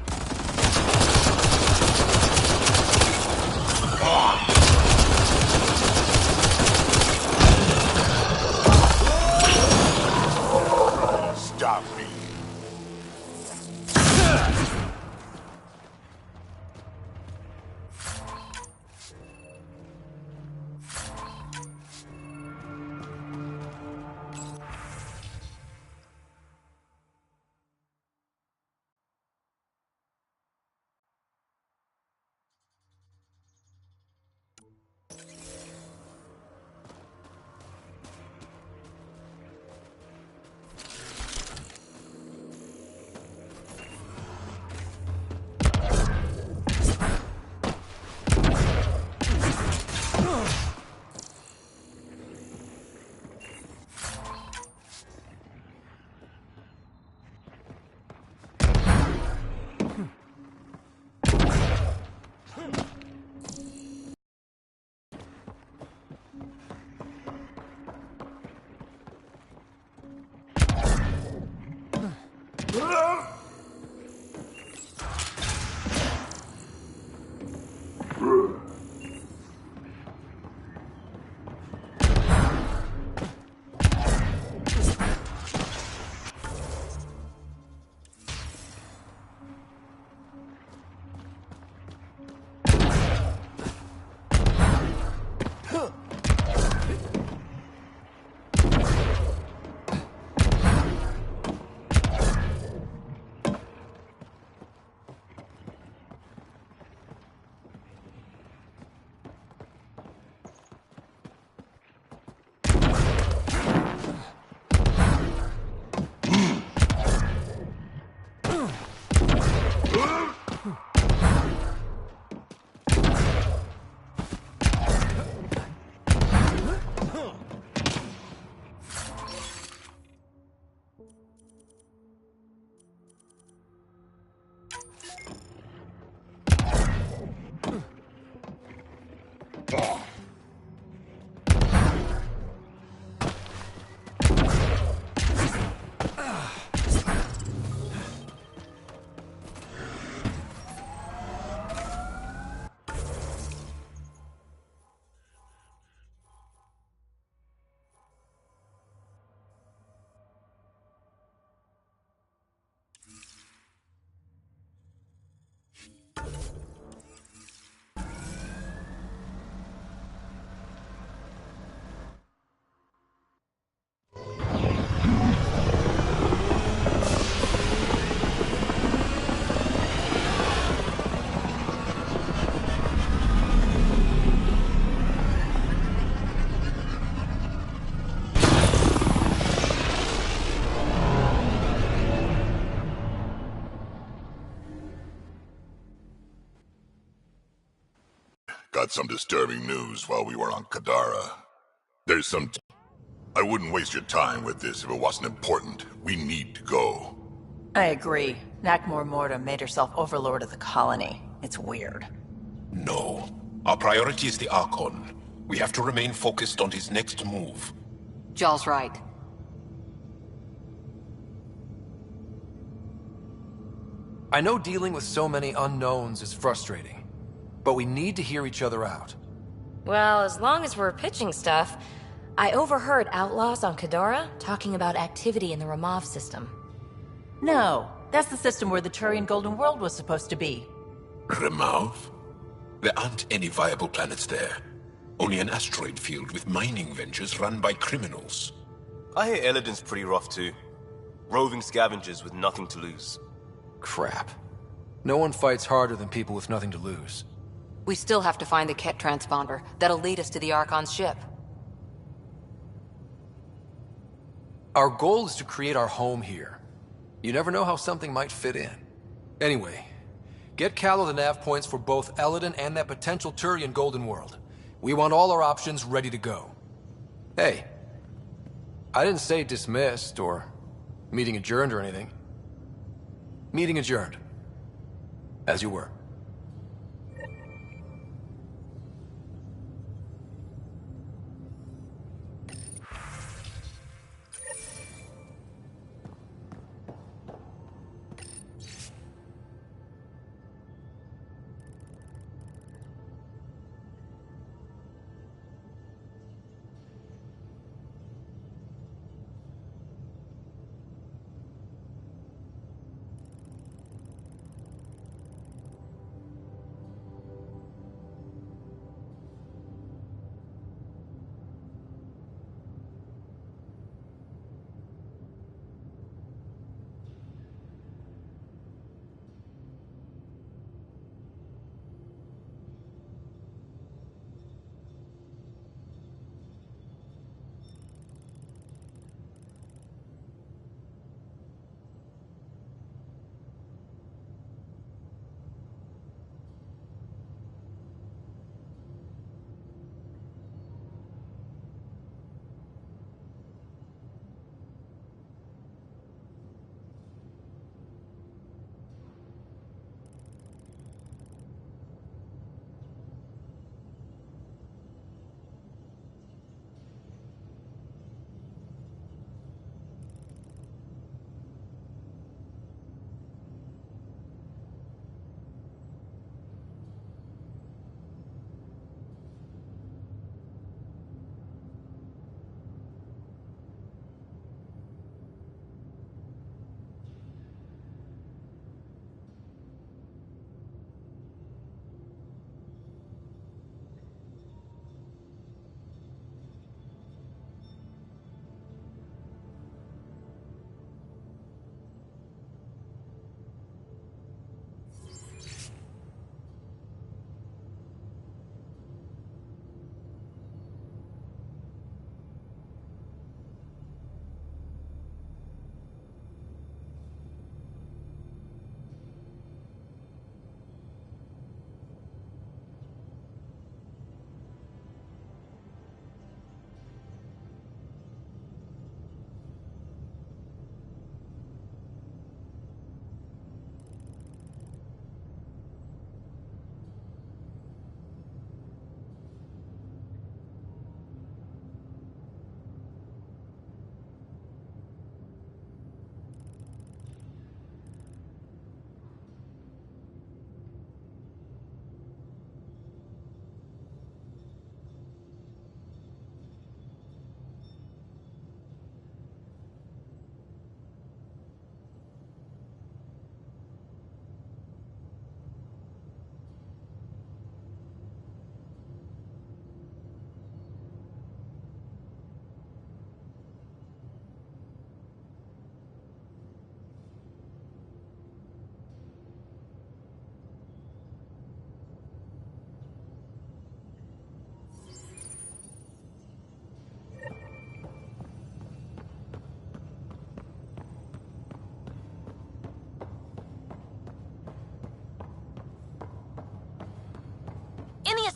got some disturbing news while we were on Kadara. There's some... I wouldn't waste your time with this if it wasn't important. We need to go. I agree. Nakmor Morta made herself overlord of the colony. It's weird. No. Our priority is the Archon. We have to remain focused on his next move. Jall's right. I know dealing with so many unknowns is frustrating, but we need to hear each other out. Well, as long as we're pitching stuff, I overheard outlaws on Kadara talking about activity in the Ramov system. No, that's the system where the Turian Golden World was supposed to be. Ramov? There aren't any viable planets there. Only an asteroid field with mining ventures run by criminals. I hear Elodin's pretty rough too. Roving scavengers with nothing to lose. Crap. No one fights harder than people with nothing to lose. We still have to find the Ket transponder. That'll lead us to the Archon's ship. Our goal is to create our home here. You never know how something might fit in. Anyway, get Callow the nav points for both Elodin and that potential Turian Golden World. We want all our options ready to go. Hey, I didn't say dismissed or meeting adjourned or anything. Meeting adjourned. As you were.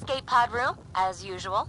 escape pod room, as usual.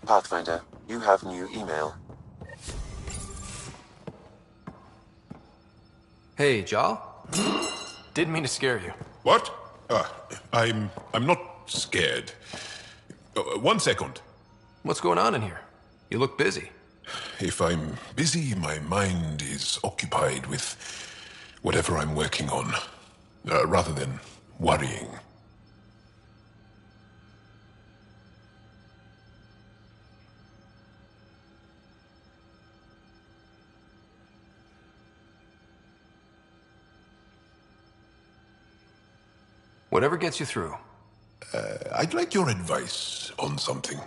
Pathfinder, you have new email. Hey, Jal? Didn't mean to scare you. What? I'm not scared. 1 second. What's going on in here? You look busy. If I'm busy, my mind is occupied with whatever I'm working on, rather than worrying. Whatever gets you through. I'd like your advice on something.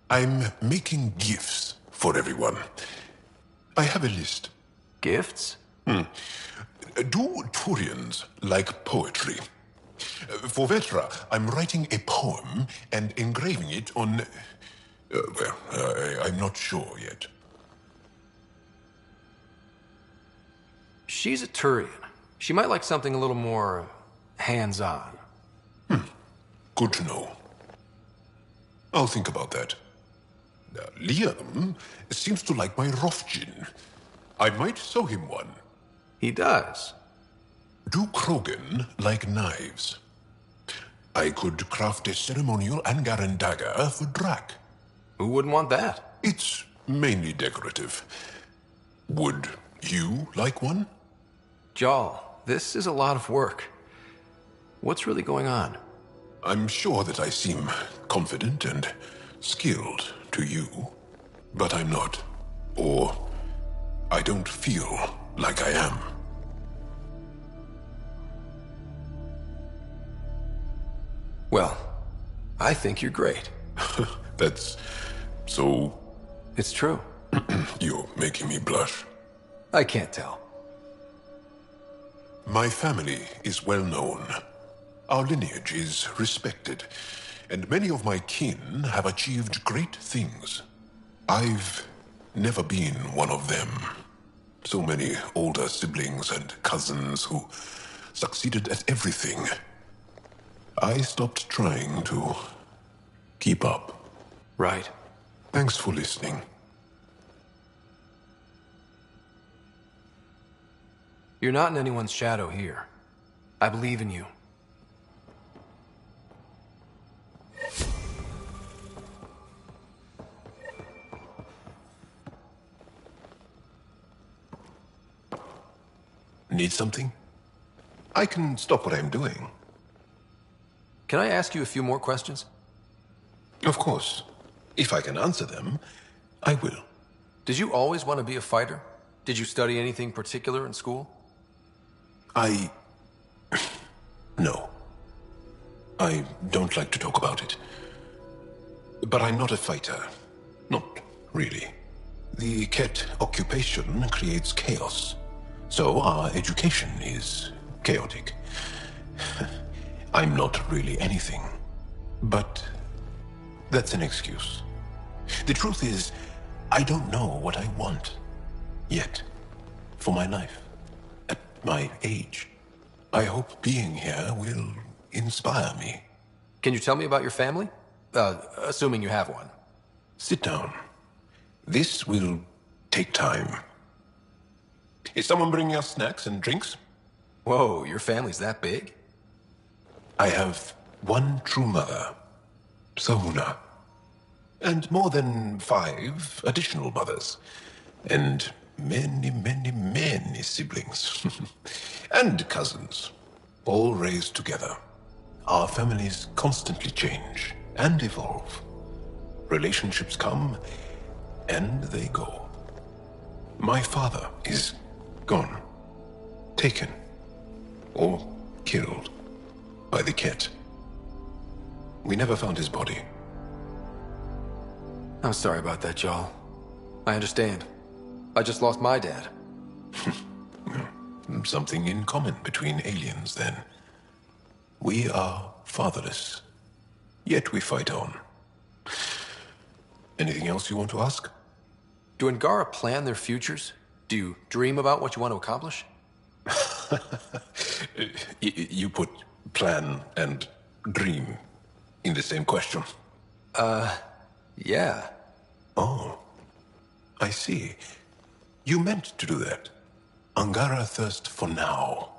I'm making gifts for everyone. I have a list. Gifts? Do Turians like poetry? For Vetra, I'm writing a poem and engraving it on... I'm not sure yet. She's a Turian. She might like something a little more hands-on. Good to know. I'll think about that. Liam seems to like my Rofgin. I might sew him one. He does. Do Krogan like knives? I could craft a ceremonial Angaran dagger for Drac. Who wouldn't want that? It's mainly decorative. Would you like one? Jal, this is a lot of work. What's really going on? I'm sure that I seem confident and skilled to you, but I'm not. Or I don't feel like I am. Well, I think you're great. That's so... It's true. You're making me blush. I can't tell. My family is well known. Our lineage is respected, and many of my kin have achieved great things. I've never been one of them. So many older siblings and cousins who succeeded at everything. I stopped trying to keep up. Right. Thanks for listening. You're not in anyone's shadow here. I believe in you. Need something? I can stop what I'm doing. Can I ask you a few more questions? Of course. If I can answer them, I will. Did you always want to be a fighter? Did you study anything particular in school? No. I don't like to talk about it. But I'm not a fighter. Not really. The Ket occupation creates chaos. So our education is chaotic. I'm not really anything. But that's an excuse. The truth is, I don't know what I want. Yet. For my life. At my age. I hope being here will inspire me. Can you tell me about your family? Assuming you have one. Sit down. This will take time. Is someone bringing us snacks and drinks? Whoa, your family's that big? I have one true mother, Sahuna, and more than 5 additional mothers, and many siblings, and cousins, all raised together. Our families constantly change and evolve. Relationships come and they go. My father is gone, taken, or killed by the Ket. We never found his body. I'm sorry about that, Jal. I understand. I just lost my dad. Something in common between aliens, then. We are fatherless, yet we fight on. Anything else you want to ask? Do Angara plan their futures? Do you dream about what you want to accomplish? You put plan and dream in the same question. Yeah. I see. You meant to do that. Angara thirst for now.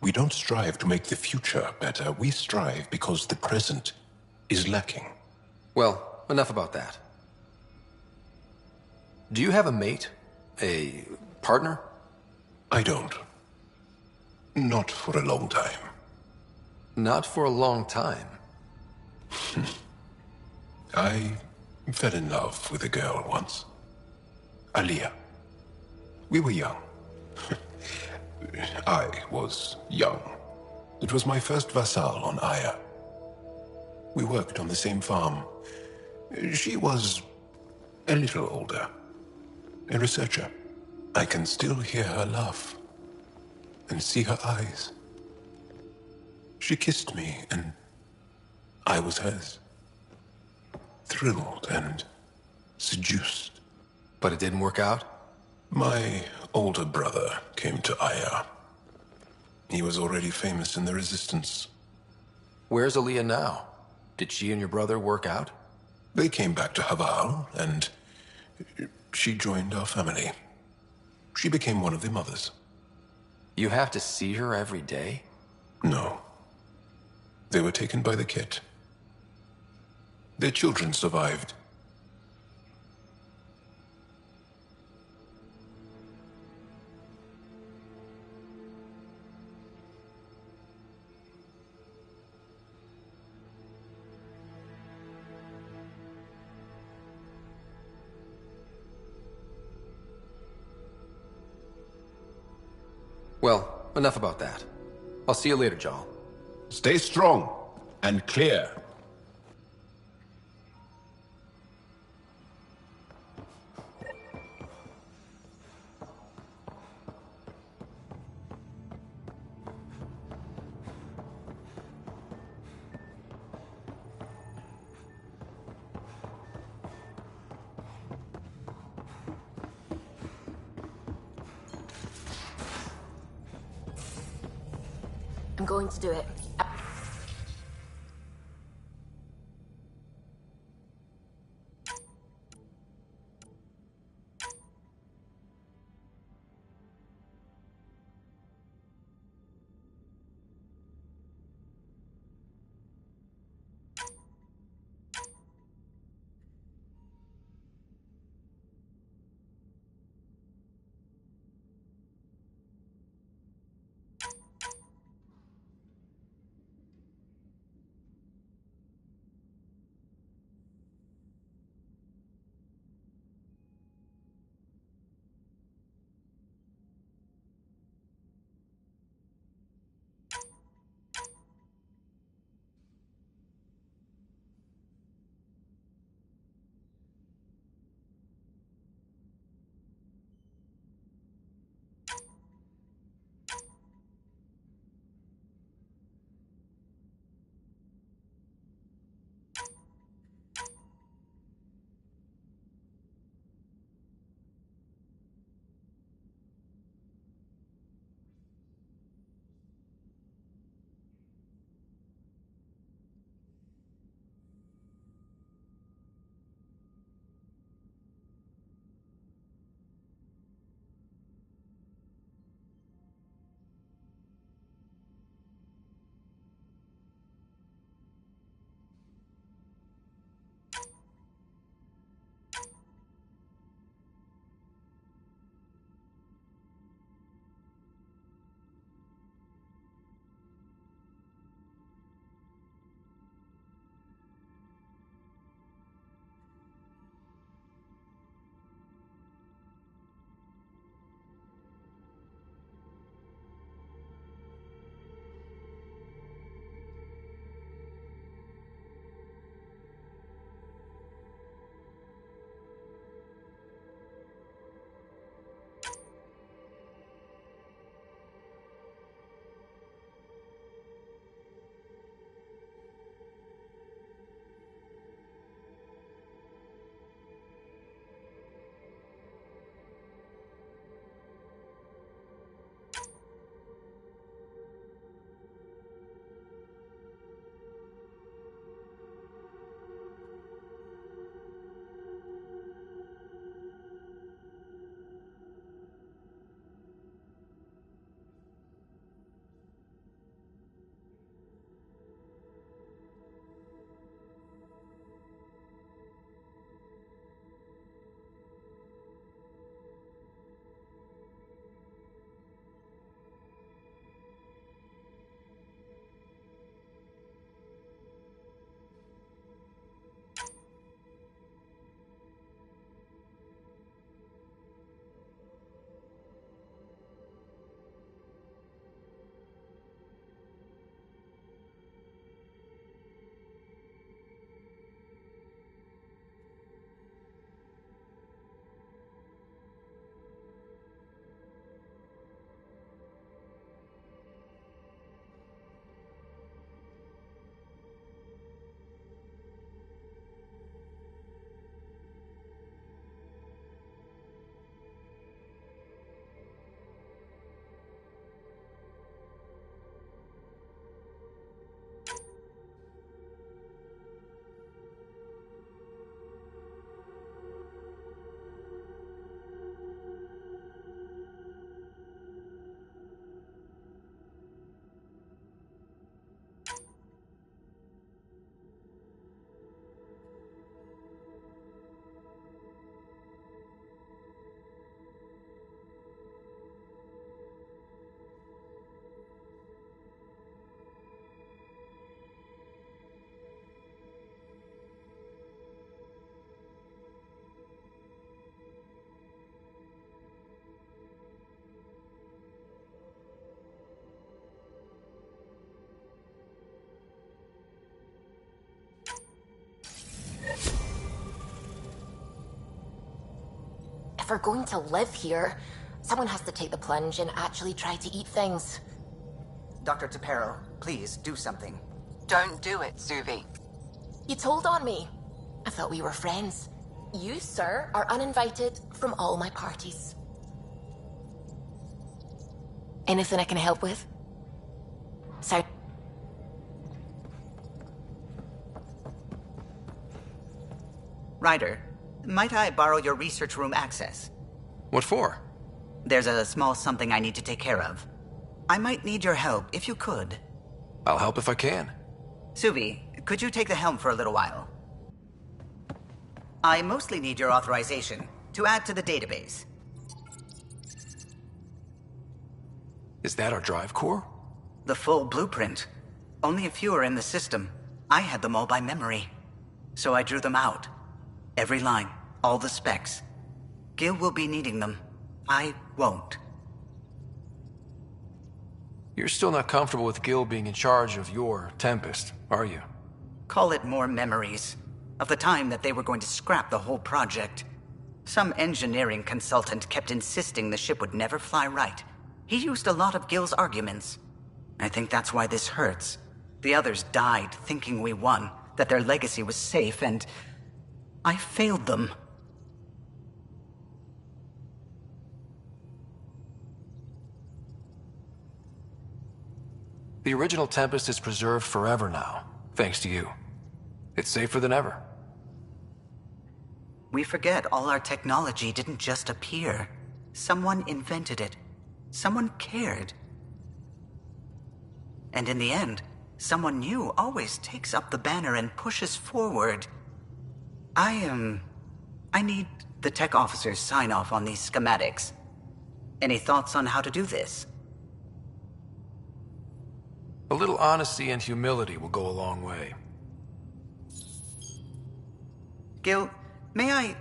We don't strive to make the future better. We strive because the present is lacking. Well, enough about that. Do you have a mate? A partner? I don't. Not for a long time. Not for a long time. I fell in love with a girl once. Aliyah. We were young. I was young. It was my first vassal on Aya. We worked on the same farm. She was a little older. A researcher. I can still hear her laugh and see her eyes. She kissed me and I was hers. Thrilled and seduced. But it didn't work out? My older brother came to Aya. He was already famous in the Resistance. Where's Aliyah now? Did she and your brother work out? They came back to Haval, and she joined our family. She became one of the mothers. You have to see her every day? No. They were taken by the Ket. Their children survived. Well, enough about that. I'll see you later, Jal. Stay strong and clear. I'm going to do it. If we're going to live here, someone has to take the plunge and actually try to eat things. Dr. Tapero, please do something. Don't do it, Suvi. You told on me. I thought we were friends. You, sir, are uninvited from all my parties. Anything I can help with? So... Ryder, might I borrow your research room access? What for? There's a small something I need to take care of. I might need your help, if you could. I'll help if I can. Suvi, could you take the helm for a little while? I mostly need your authorization to add to the database. Is that our drive core? The full blueprint. Only a few are in the system. I had them all by memory. So I drew them out. Every line, all the specs. Gil will be needing them. I won't. You're still not comfortable with Gil being in charge of your Tempest, are you? Call it more memories. Of the time that they were going to scrap the whole project. Some engineering consultant kept insisting the ship would never fly right. He used a lot of Gil's arguments. I think that's why this hurts. The others died thinking we won, that their legacy was safe, and I failed them. The original Tempest is preserved forever now, thanks to you. It's safer than ever. We forget all our technology didn't just appear. Someone invented it. Someone cared. And in the end, someone new always takes up the banner and pushes forward. I need the tech officer's sign-off on these schematics. Any thoughts on how to do this? A little honesty and humility will go a long way. Gil, may I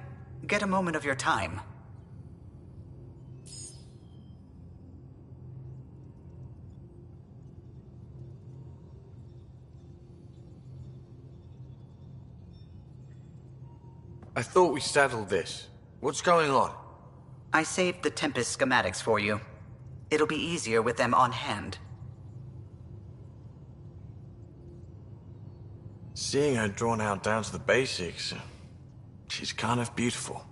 get a moment of your time? I thought we settled this. What's going on? I saved the Tempest schematics for you. It'll be easier with them on hand. Seeing her drawn out down to the basics, she's kind of beautiful.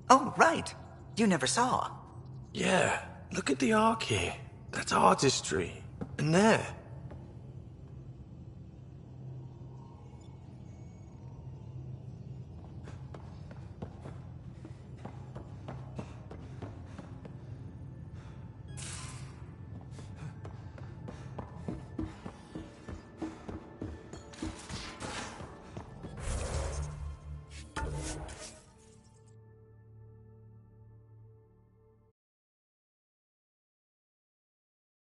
Oh, right. You never saw. Yeah, look at the arc here. That's artistry. And there,